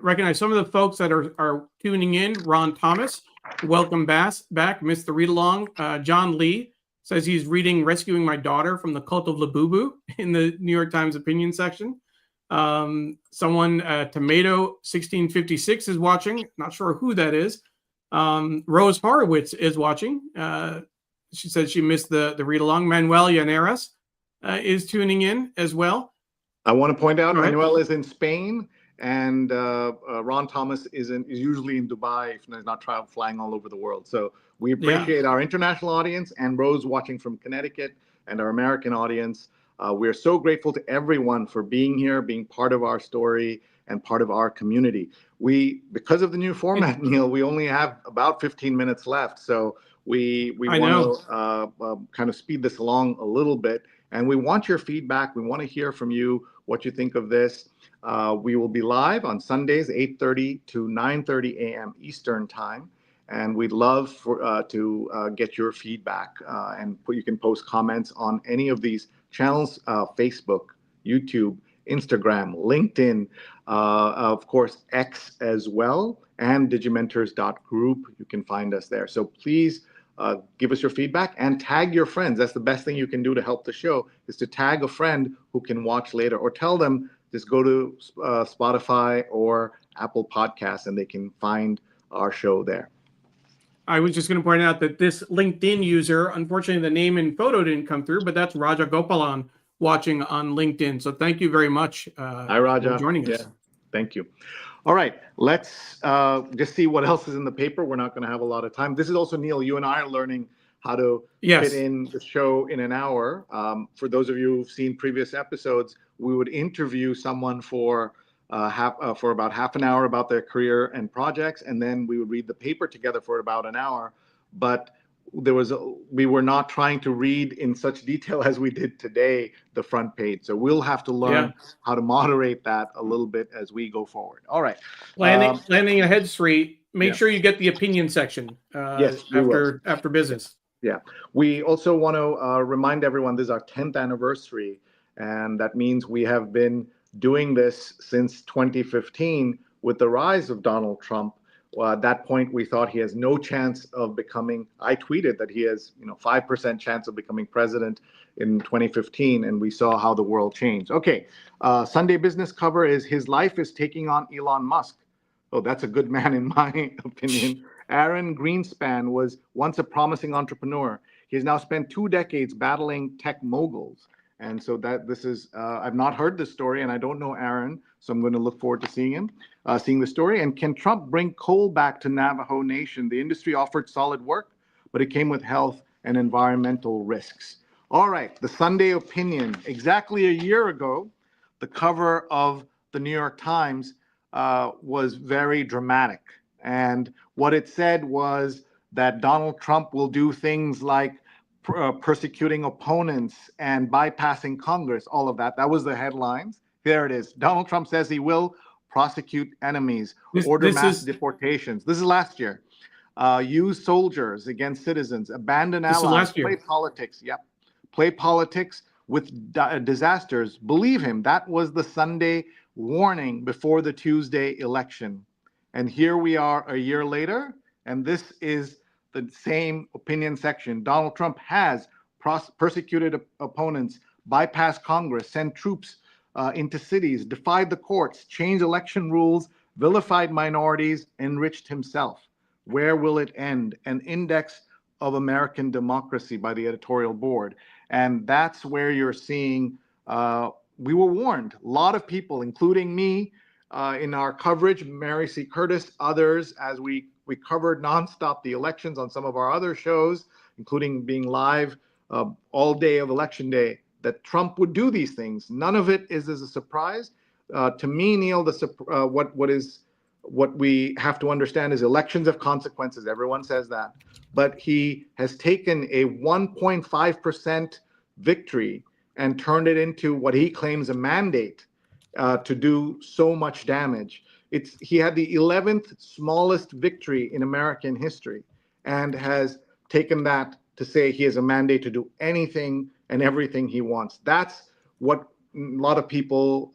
Speaker 1: recognize some of the folks that are tuning in. Ron Thomas, welcome back. Missed the read along. John Lee says he's reading Rescuing My Daughter from the Cult of Labubu in the New York Times opinion section. Someone, Tomato 1656 is watching. Not sure who that is. Rose Horowitz is watching. She said she missed the read along. Manuel Llaneras is tuning in as well.
Speaker 2: I want to point out Manuel is in Spain, and Ron Thomas is usually in Dubai, if he's not flying all over the world. So we appreciate our international audience, and Rose watching from Connecticut, and our American audience. We're so grateful to everyone for being here, being part of our story and part of our community. Because of the new format, Neil, we only have about 15 minutes left. So we want to kind of speed this along a little bit. And we want your feedback. We want to hear from you what you think of this. We will be live on Sundays, 8:30 to 9:30 a.m. Eastern Time. And we'd love to get your feedback. And you can post comments on any of these channels, Facebook, YouTube, Instagram, LinkedIn, of course, X as well, and digimentors.group. You can find us there. So please give us your feedback and tag your friends. That's the best thing you can do to help the show, is to tag a friend who can watch later, or tell them just go to Spotify or Apple Podcasts and they can find our show there.
Speaker 1: I was just going to point out that this LinkedIn user, unfortunately, the name and photo didn't come through, but that's Raja Gopalan watching on LinkedIn. So thank you very much
Speaker 2: Hi, Raja.
Speaker 1: for joining us.
Speaker 2: Yeah, thank you. All right, let's just see what else is in the paper. We're not going to have a lot of time. This is also, Neil, you and I are learning how to fit in the show in an hour. For those of you who've seen previous episodes, we would interview someone for about half an hour about their career and projects, and then we would read the paper together for about an hour. But we were not trying to read in such detail as we did today the front page. So we'll have to learn how to moderate that a little bit as we go forward. All right.
Speaker 1: Planning ahead, Sree. Make sure you get the opinion section
Speaker 2: yes,
Speaker 1: after business.
Speaker 2: Yeah. We also want to remind everyone this is our 10th anniversary, and that means we have been doing this since 2015 with the rise of Donald Trump. At that point, we thought he has no chance of becoming, I tweeted that he has 5% chance of becoming president in 2015, and we saw how the world changed. Okay, Sunday business cover is his life is taking on Elon Musk. Oh, that's a good man in my opinion. Aaron Greenspan was once a promising entrepreneur. He has now spent 2 decades battling tech moguls. And so this is, I've not heard this story, and I don't know Aaron, so I'm going to look forward to seeing the story. And can Trump bring coal back to Navajo Nation? The industry offered solid work, but it came with health and environmental risks. All right, the Sunday opinion. Exactly a year ago, the cover of the New York Times was very dramatic. And what it said was that Donald Trump will do things like persecuting opponents and bypassing Congress, all of that. That was the headlines. There it is. Donald Trump says he will prosecute enemies, order mass deportations. This is last year. Use soldiers against citizens, abandon allies, play politics. Yep. Play politics with disasters. Believe him, that was the Sunday warning before the Tuesday election. And here we are a year later, and this is the same opinion section. Donald Trump has persecuted opponents, bypassed Congress, sent troops into cities, defied the courts, changed election rules, vilified minorities, enriched himself. Where will it end? An index of American democracy by the editorial board. And that's where you're seeing, we were warned. A lot of people, including me, in our coverage, Mary C. Curtis, others, as we covered nonstop the elections on some of our other shows, including being live all day of election day, that Trump would do these things. None of it is as a surprise. To me, Neil, what we have to understand is elections have consequences. Everyone says that. But he has taken a 1.5% victory and turned it into what he claims a mandate to do so much damage. He had the 11th smallest victory in American history and has taken that to say he has a mandate to do anything and everything he wants. That's what a lot of people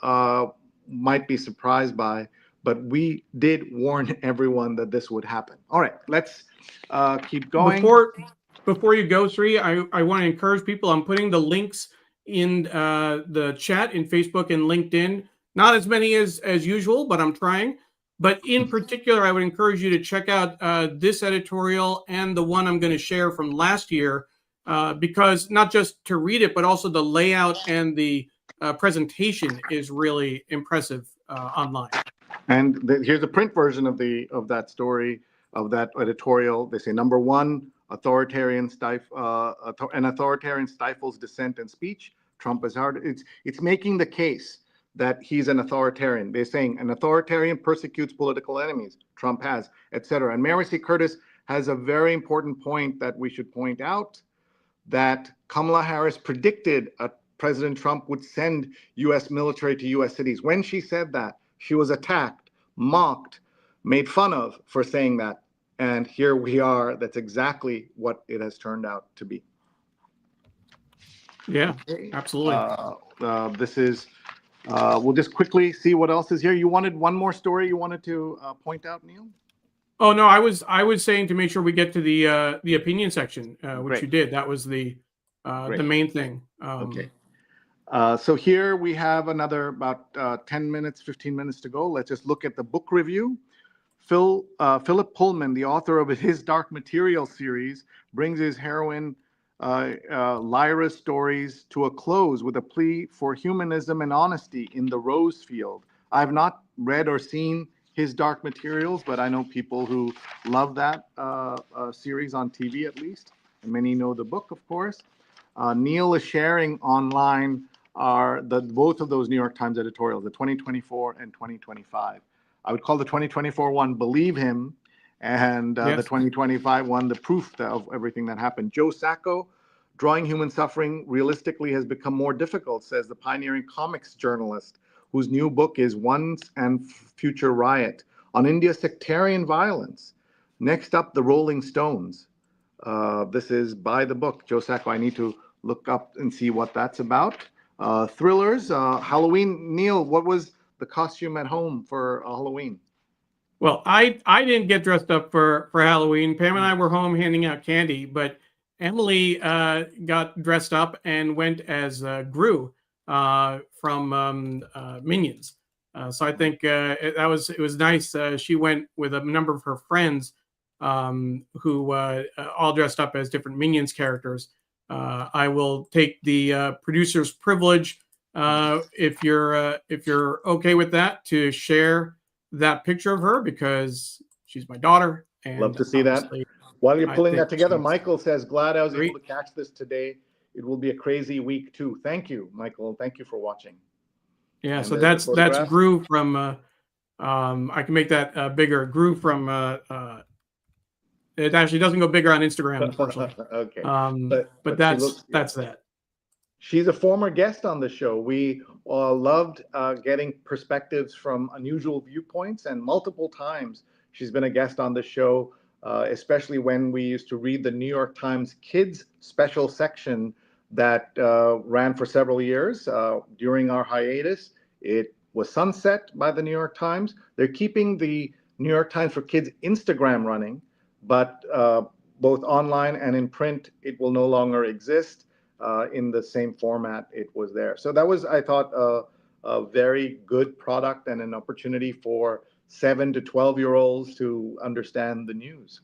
Speaker 2: might be surprised by, but we did warn everyone that this would happen. All right, let's keep going.
Speaker 1: Before you go, Sree, I want to encourage people. I'm putting the links in the chat in Facebook and LinkedIn. Not as many as usual, but I'm trying. But in particular, I would encourage you to check out this editorial and the one I'm going to share from last year, because not just to read it, but also the layout and the presentation is really impressive online.
Speaker 2: And here's a print version of that story, of that editorial. They say, number one, an authoritarian stifles dissent and speech. Trump is hard. It's making the case that he's an authoritarian. They're saying an authoritarian persecutes political enemies. Trump has, etc. And Mary C. Curtis has a very important point that we should point out, that Kamala Harris predicted President Trump would send U.S. military to U.S. cities. When she said that, she was attacked, mocked, made fun of for saying that. And here we are. That's exactly what it has turned out to be.
Speaker 1: Yeah, absolutely.
Speaker 2: This is We'll just quickly see what else is here. You wanted one more story you wanted to point out, Neil?
Speaker 1: Oh no, I was saying to make sure we get to the opinion section, which
Speaker 2: Great.
Speaker 1: you did. That was the main thing.
Speaker 2: Okay. So here we have another about 10 minutes, 15 minutes to go. Let's just look at the book review. Philip Pullman, the author of his Dark Material series, brings his heroine Lyra's stories to a close with a plea for humanism and honesty in the Rose Field. I've not read or seen his Dark Materials, but I know people who love that series on TV at least. And many know the book, of course. Neil is sharing online are both of those New York Times editorials, the 2024 and 2025. I would call the 2024 one "Believe Him," and
Speaker 1: Yes.
Speaker 2: the 2025 one "The Proof of Everything That Happened." Joe Sacco, drawing human suffering realistically has become more difficult, says the pioneering comics journalist, whose new book is "Once and Future Riot" on India's sectarian violence. Next up, the Rolling Stones. This is by the book. Joe Sacco, I need to look up and see what that's about. Thrillers, Halloween. Neil, what was the costume at home for Halloween?
Speaker 1: Well, I didn't get dressed up for Halloween. Pam and I were home handing out candy, but Emily got dressed up and went as Gru from Minions. So I think it was nice. She went with a number of her friends who all dressed up as different Minions characters. I will take the producer's privilege, if you're okay with that, to share that picture of her because she's my daughter. And
Speaker 2: love to see that. While you're pulling that together, Michael says, "Glad I was able to catch this today. It will be a crazy week too." Thank you, Michael. Thank you for watching.
Speaker 1: Yeah,
Speaker 2: And
Speaker 1: so that's Gru from. I can make that bigger. Gru from. It actually doesn't go bigger on Instagram, unfortunately.
Speaker 2: Okay,
Speaker 1: but that's that.
Speaker 2: She's a former guest on the show. We loved getting perspectives from unusual viewpoints, and multiple times she's been a guest on the show, especially when we used to read the New York Times Kids special section that ran for several years. During our hiatus, it was sunset by the New York Times. They're keeping the New York Times for Kids Instagram running, but both online and in print, it will no longer exist in the same format it was there. So that was, I thought, a very good product and an opportunity for 7 to 12-year-olds to understand the news.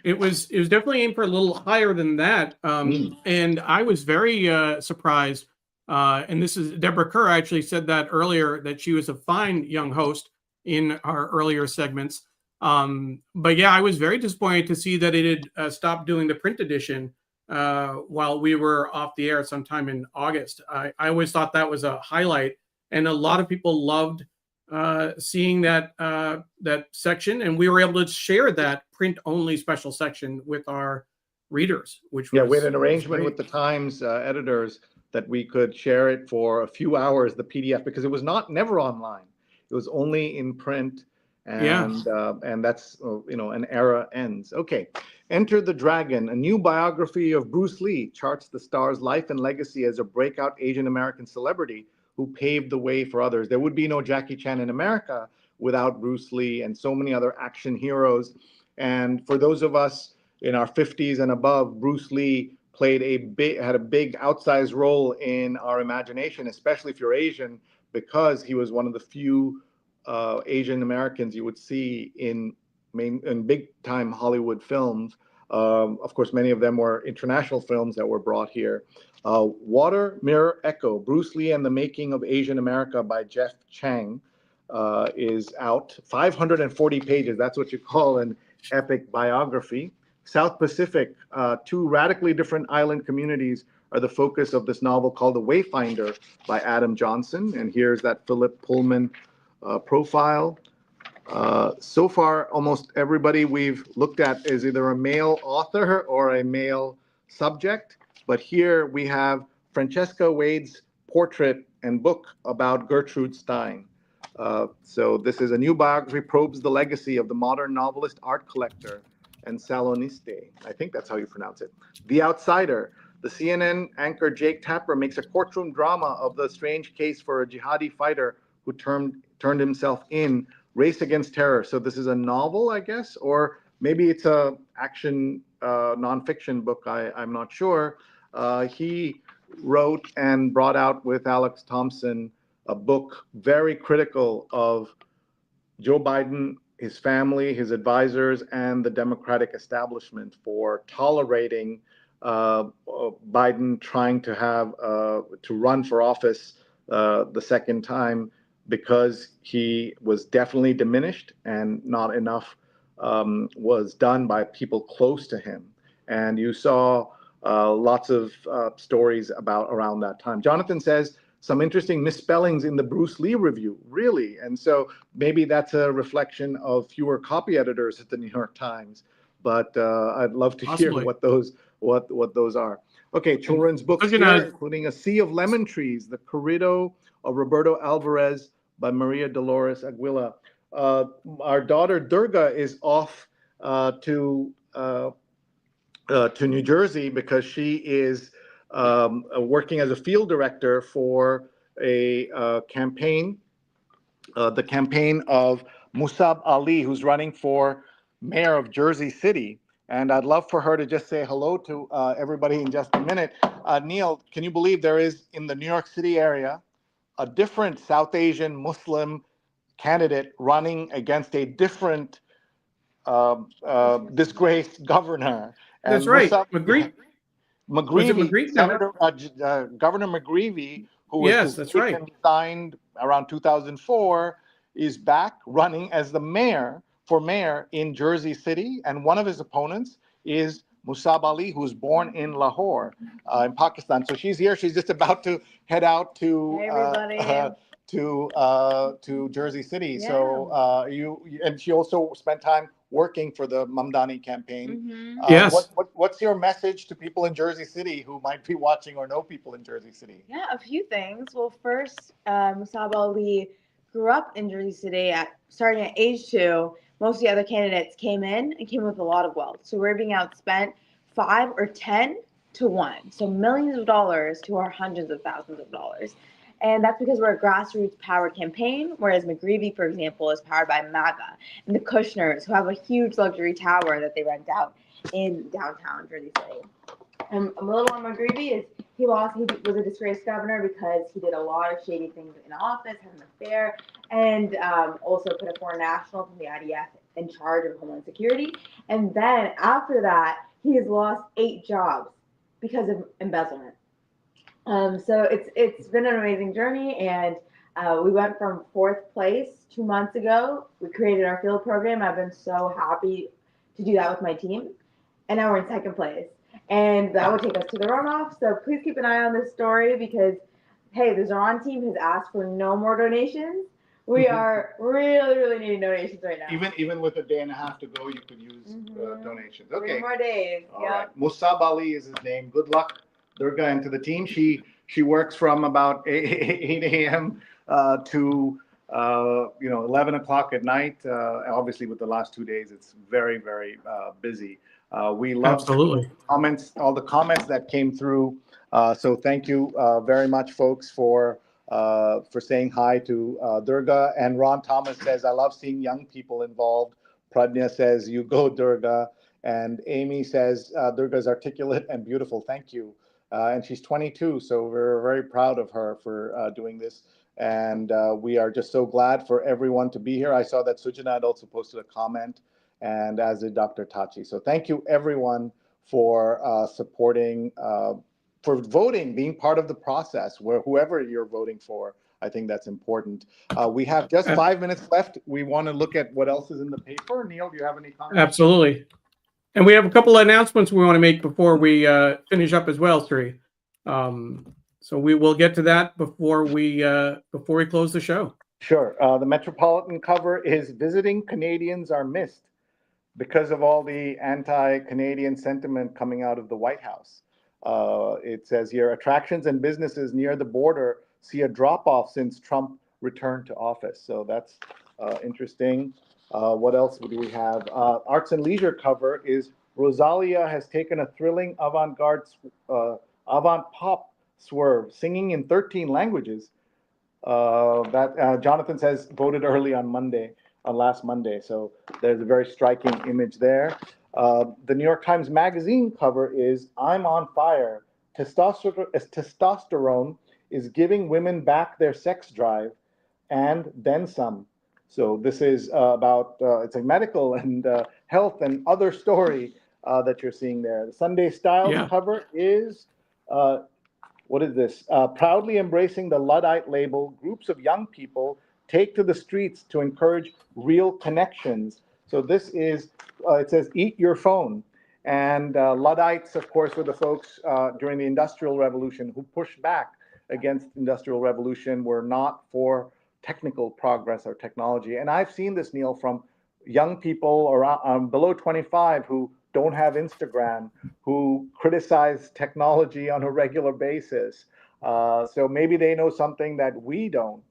Speaker 1: It was definitely aimed for a little higher than that. And I was very surprised. And this is Deborah Kerr actually said that earlier, that she was a fine young host in our earlier segments. But yeah, I was very disappointed to see that it had stopped doing the print edition while we were off the air sometime in August. I always thought that was a highlight, and a lot of people loved seeing that section, and we were able to share that print-only special section with our readers, which was,
Speaker 2: we had an arrangement with the Times editors that we could share it for a few hours, the PDF, because it was never online. It was only in print. And that's, an era ends. Okay. Enter the Dragon. A new biography of Bruce Lee charts the star's life and legacy as a breakout Asian American celebrity who paved the way for others. There would be no Jackie Chan in America without Bruce Lee and so many other action heroes. And for those of us in our 50s and above, Bruce Lee had a big outsized role in our imagination, especially if you're Asian, because he was one of the few Asian Americans you would see in big time Hollywood films. Of course, many of them were international films that were brought here. Water, Mirror, Echo, Bruce Lee and the Making of Asian America by Jeff Chang is out. 540 pages. That's what you call an epic biography. South Pacific, two radically different island communities are the focus of this novel called The Wayfinder by Adam Johnson. And here's that Philip Pullman profile. So far, almost everybody we've looked at is either a male author or a male subject. But here we have Francesca Wade's portrait and book about Gertrude Stein. So this is a new biography, probes the legacy of the modern novelist, art collector, and saloniste. I think that's how you pronounce it. The Outsider. The CNN anchor Jake Tapper makes a courtroom drama of the strange case for a jihadi fighter who turned himself in. Race Against Terror. So this is a novel, I guess, or maybe it's a action nonfiction book. I'm not sure. He wrote and brought out with Alex Thompson a book very critical of Joe Biden, his family, his advisors, and the Democratic establishment for tolerating Biden trying to run for office the second time, because he was definitely diminished and not enough was done by people close to him. And you saw lots of stories around that time. Jonathan says, some interesting misspellings in the Bruce Lee review, really. And so maybe that's a reflection of fewer copy editors at the New York Times. But I'd love to hear what those are. Okay, children's books here, including A Sea of Lemon Trees, The Corrido of Roberto Alvarez by Maria Dolores Aguila. Our daughter Durga is off to New Jersey because she is working as a field director for a campaign, the campaign of Musab Ali, who's running for mayor of Jersey City. And I'd love for her to just say hello to everybody in just a minute. Neil, can you believe there is in the New York City area a different South Asian Muslim candidate running against a different disgraced governor? And
Speaker 1: that's right.
Speaker 2: McGreevey, Senator, Governor McGreevey, who was resigned around 2004, is back running as the mayor in Jersey City, and one of his opponents is Musab Ali, who was born in Lahore, in Pakistan. So she's here. She's just about to head out to Jersey City. Yeah. So and she also spent time working for the Mamdani campaign.
Speaker 1: Mm-hmm. Yes.
Speaker 2: What's your message to people in Jersey City who might be watching or know people in Jersey City?
Speaker 4: Yeah, a few things. Well, first, Musab Ali grew up in Jersey City starting at age 2. Most of the other candidates came with a lot of wealth. So we're being outspent 5 or 10 to 1. So millions of dollars to our hundreds of thousands of dollars. And that's because we're a grassroots-powered campaign, whereas McGreevey, for example, is powered by MAGA and the Kushners, who have a huge luxury tower that they rent out in downtown Jersey City. A little on McGreevey is he was a disgraced governor because he did a lot of shady things in office, had an affair, and also put a foreign national from the IDF in charge of Homeland Security. And then after that, he has lost 8 jobs because of embezzlement. So it's been an amazing journey, and we went from 4th place 2 months ago. We created our field program. I've been so happy to do that with my team, and now we're in 2nd place. And that will take us to the runoff. So please keep an eye on this story because, hey, the Zohran team has asked for no more donations. We are really, really needing donations right now.
Speaker 2: Even with a day and a half to go, you could use donations. Okay.
Speaker 4: 3 more days.
Speaker 2: All right. Musab Ali is his name. Good luck, Durga, and to the team. She works from about 8 a.m. to 11 o'clock at night. Obviously, with the last 2 days, it's very, very busy. We love all the comments that came through. So thank you very much, folks, for saying hi to Durga. And Ron Thomas says, I love seeing young people involved. Pradnya says, you go, Durga. And Amy says, Durga's articulate and beautiful. Thank you. And she's 22, so we're very proud of her for doing this. And we are just so glad for everyone to be here. I saw that Sujana had also posted a comment, and as did Dr. Tachi. So thank you, everyone, for supporting, for voting, being part of the process, where whoever you're voting for. I think that's important. We have just 5 minutes left. We want to look at what else is in the paper. Neil, do you have any comments?
Speaker 1: Absolutely. And we have a couple of announcements we want to make before we finish up as well, Sree. So we will get to that before we close the show.
Speaker 2: Sure. The Metropolitan cover is visiting Canadians are missed because of all the anti-Canadian sentiment coming out of the White House. It says here, attractions and businesses near the border see a drop-off since Trump returned to office. So that's interesting. What else do we have? Arts and Leisure cover is Rosalia has taken a thrilling avant-garde avant pop swerve, singing in 13 languages. That Jonathan says voted early on last Monday. So there's a very striking image there. The New York Times Magazine cover is "I'm on fire. Testosterone is giving women back their sex drive, and then some." So this is about it's a medical and health and other story that you're seeing there. The Sunday Styles cover is what is this? Proudly embracing the Luddite label, groups of young people take to the streets to encourage real connections. So this is, it says, eat your phone. And Luddites, of course, were the folks during the Industrial Revolution who pushed back against Industrial Revolution, were not for technical progress or technology. And I've seen this, Neil, from young people around below 25 who don't have Instagram, who criticize technology on a regular basis. So maybe they know something that we don't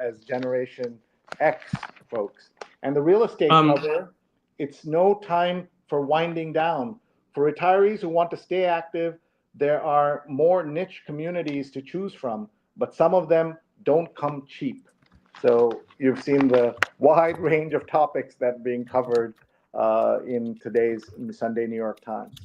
Speaker 2: as Generation X folks. And the real estate cover, it's no time for winding down. For retirees who want to stay active, there are more niche communities to choose from, but some of them don't come cheap. So you've seen the wide range of topics that are being covered in today's Sunday New York Times.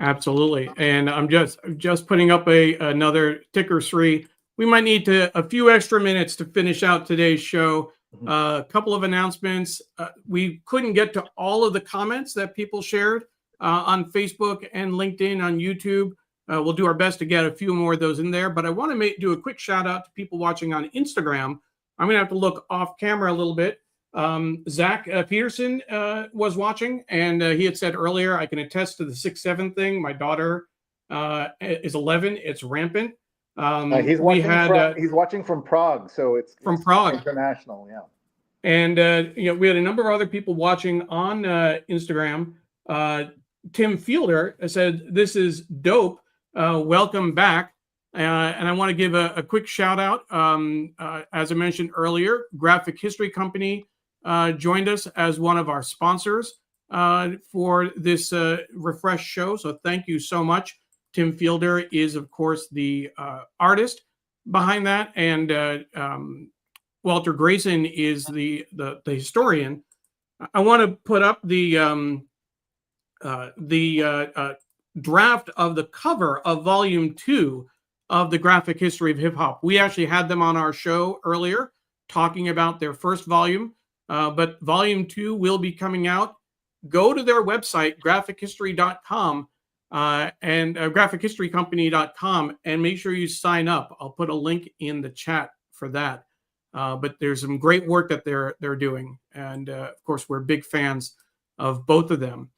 Speaker 1: Absolutely. And I'm just putting up another ticker, Sree. We might need a few extra minutes to finish out today's show. A couple of announcements. We couldn't get to all of the comments that people shared on Facebook and LinkedIn, on YouTube. We'll do our best to get a few more of those in there, but I want to do a quick shout out to people watching on Instagram. I'm going to have to look off camera a little bit. Zach Peterson was watching, and he had said earlier, I can attest to the 6-7 thing. My daughter is 11. It's rampant.
Speaker 2: He's watching from Prague, so it's
Speaker 1: Prague
Speaker 2: international, yeah.
Speaker 1: And we had a number of other people watching on Instagram. Tim Fielder said, "This is dope. Welcome back." And I want to give a quick shout out. As I mentioned earlier, Graphic History Company joined us as one of our sponsors for this refresh show. So thank you so much. Tim Fielder is, of course, the artist behind that, and Walter Grayson is the historian. I want to put up the draft of the cover of Volume 2 of the Graphic History of Hip Hop. We actually had them on our show earlier talking about their first volume, but Volume 2 will be coming out. Go to their website, graphichistory.com, and graphichistorycompany.com, and make sure you sign up. I'll put a link in the chat for that. But there's some great work that they're doing, and of course, we're big fans of both of them.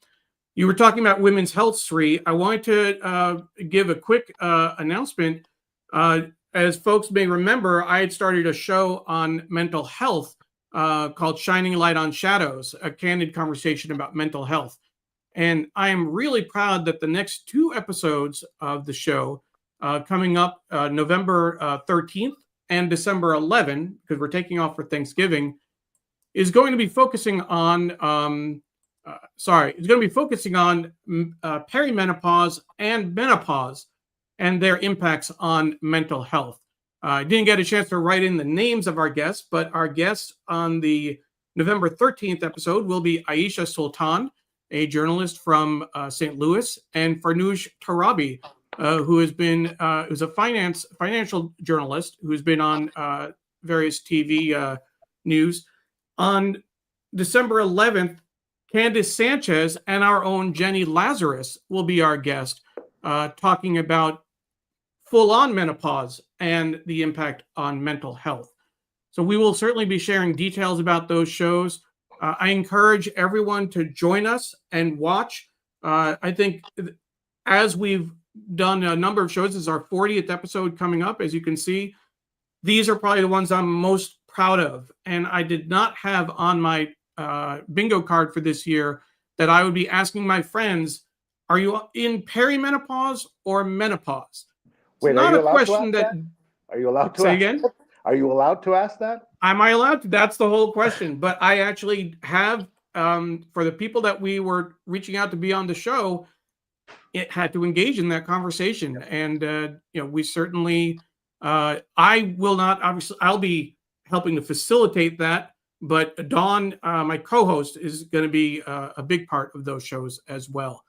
Speaker 1: You were talking about women's health, Sree. I wanted to give a quick announcement. As folks may remember, I had started a show on mental health called Shining Light on Shadows, a candid conversation about mental health. And I am really proud that the next 2 episodes of the show coming up November 13th and December 11th, because we're taking off for Thanksgiving, is going to be focusing on perimenopause and menopause and their impacts on mental health. I didn't get a chance to write in the names of our guests, but our guests on the November 13th episode will be Aisha Sultan, a journalist from St. Louis, and Farnoosh Tarabi, who's a financial journalist who's been on various TV news. On December 11th, Candace Sanchez and our own Jenny Lazarus will be our guest, talking about full-on menopause and the impact on mental health. So we will certainly be sharing details about those shows. I encourage everyone to join us and watch. I think as we've done a number of shows, this is our 40th episode coming up. As you can see, these are probably the ones I'm most proud of. And I did not have on my bingo card for this year that I would be asking my friends, are you in perimenopause or menopause?
Speaker 2: Wait,
Speaker 1: not a question that.
Speaker 2: Are you allowed to
Speaker 1: say
Speaker 2: ask
Speaker 1: again?
Speaker 2: That? Are you allowed to ask that?
Speaker 1: Am I allowed to? That's the whole question. But I actually have, for the people that we were reaching out to be on the show, it had to engage in that conversation. And, we certainly, I will not, obviously, I'll be helping to facilitate that. But Dawn, my co-host, is going to be a big part of those shows as well.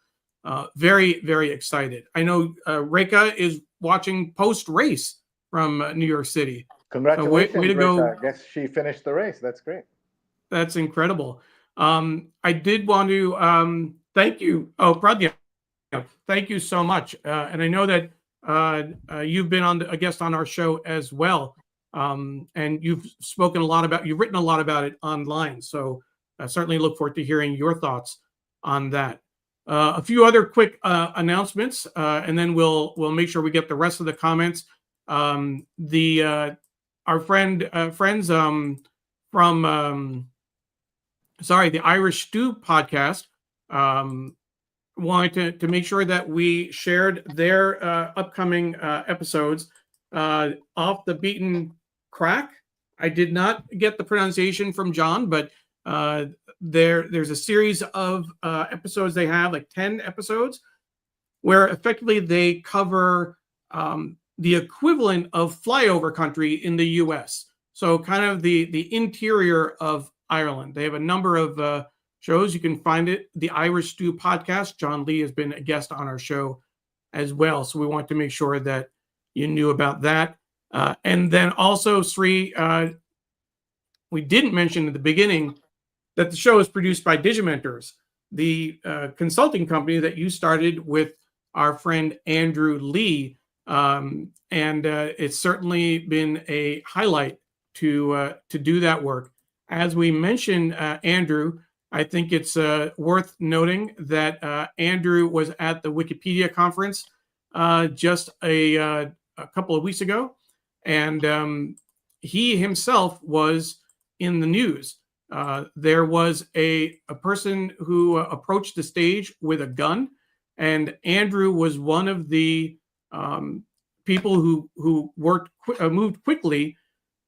Speaker 1: Very, very excited. I know Reka is watching post-race from New York City.
Speaker 2: Congratulations,
Speaker 1: way to go.
Speaker 2: I guess she finished the race. That's great.
Speaker 1: That's incredible. I did want to thank you. Oh, Pradnya, thank you so much. And I know that you've been a guest on our show as well. And you've written a lot about it online. So I certainly look forward to hearing your thoughts on that. A few other quick announcements, and then we'll make sure we get the rest of the comments. Our friends from the Irish Stew podcast wanted to make sure that we shared their upcoming episodes. Off the Beaten Crack. I did not get the pronunciation from John, but there's a series of episodes they have, like 10 episodes, where effectively they cover the equivalent of flyover country in the U.S. So kind of the interior of Ireland. They have a number of shows. You can find it, the Irish Stew podcast. John Lee has been a guest on our show as well. So we want to make sure that you knew about that. And then also, Sree, we didn't mention at the beginning that the show is produced by Digimentors, the consulting company that you started with our friend Andrew Lee. And it's certainly been a highlight to do that work. As we mentioned, Andrew, I think it's worth noting that Andrew was at the Wikipedia conference just a couple of weeks ago, and he himself was in the news. There was a person who approached the stage with a gun, and Andrew was one of the people who moved quickly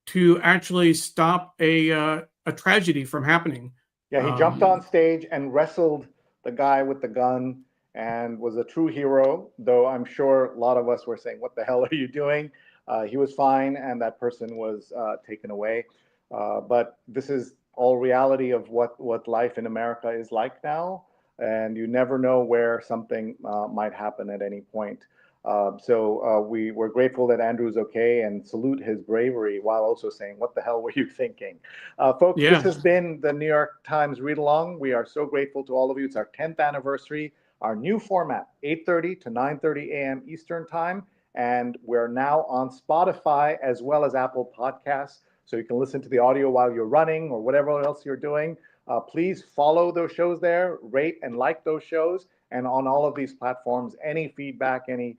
Speaker 1: to actually stop a tragedy from happening.
Speaker 2: Yeah, he jumped on stage and wrestled the guy with the gun and was a true hero, though I'm sure a lot of us were saying, what the hell are you doing? He was fine, and that person was taken away. But this is all reality of what life in America is like now, and you never know where something might happen at any point. So we're grateful that Andrew's okay and salute his bravery while also saying, what the hell were you thinking? Folks, This has been the New York Times Read Along. We are so grateful to all of you. It's our 10th anniversary, our new format, 8:30 to 9:30 a.m. Eastern Time. And we're now on Spotify as well as Apple Podcasts. So you can listen to the audio while you're running or whatever else you're doing. Please follow those shows there, rate and like those shows. And on all of these platforms, any feedback, any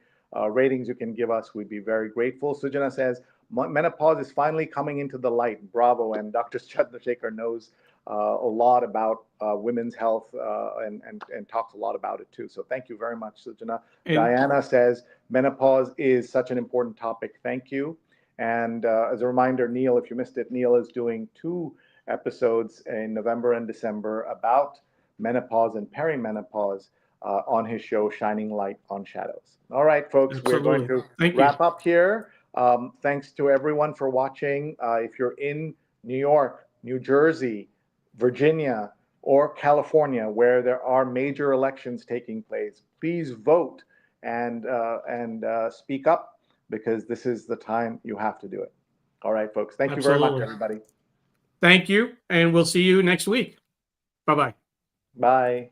Speaker 2: ratings you can give us, we'd be very grateful. Sujana says, menopause is finally coming into the light. Bravo. And Dr. Chandrasekhar knows a lot about women's health and talks a lot about it too. So thank you very much, Sujana. Diana says, menopause is such an important topic. Thank you. And as a reminder, Neil, if you missed it, Neil is doing 2 episodes in November and December about menopause and perimenopause on his show, Shining Light on Shadows. All right, folks,
Speaker 1: Absolutely.
Speaker 2: We're going to wrap up here. Thanks to everyone for watching. If you're in New York, New Jersey, Virginia, or California, where there are major elections taking place, please vote and speak up, because this is the time you have to do it. All right, folks. Thank you very much, everybody.
Speaker 1: Thank you, and we'll see you next week. Bye-bye.
Speaker 2: Bye.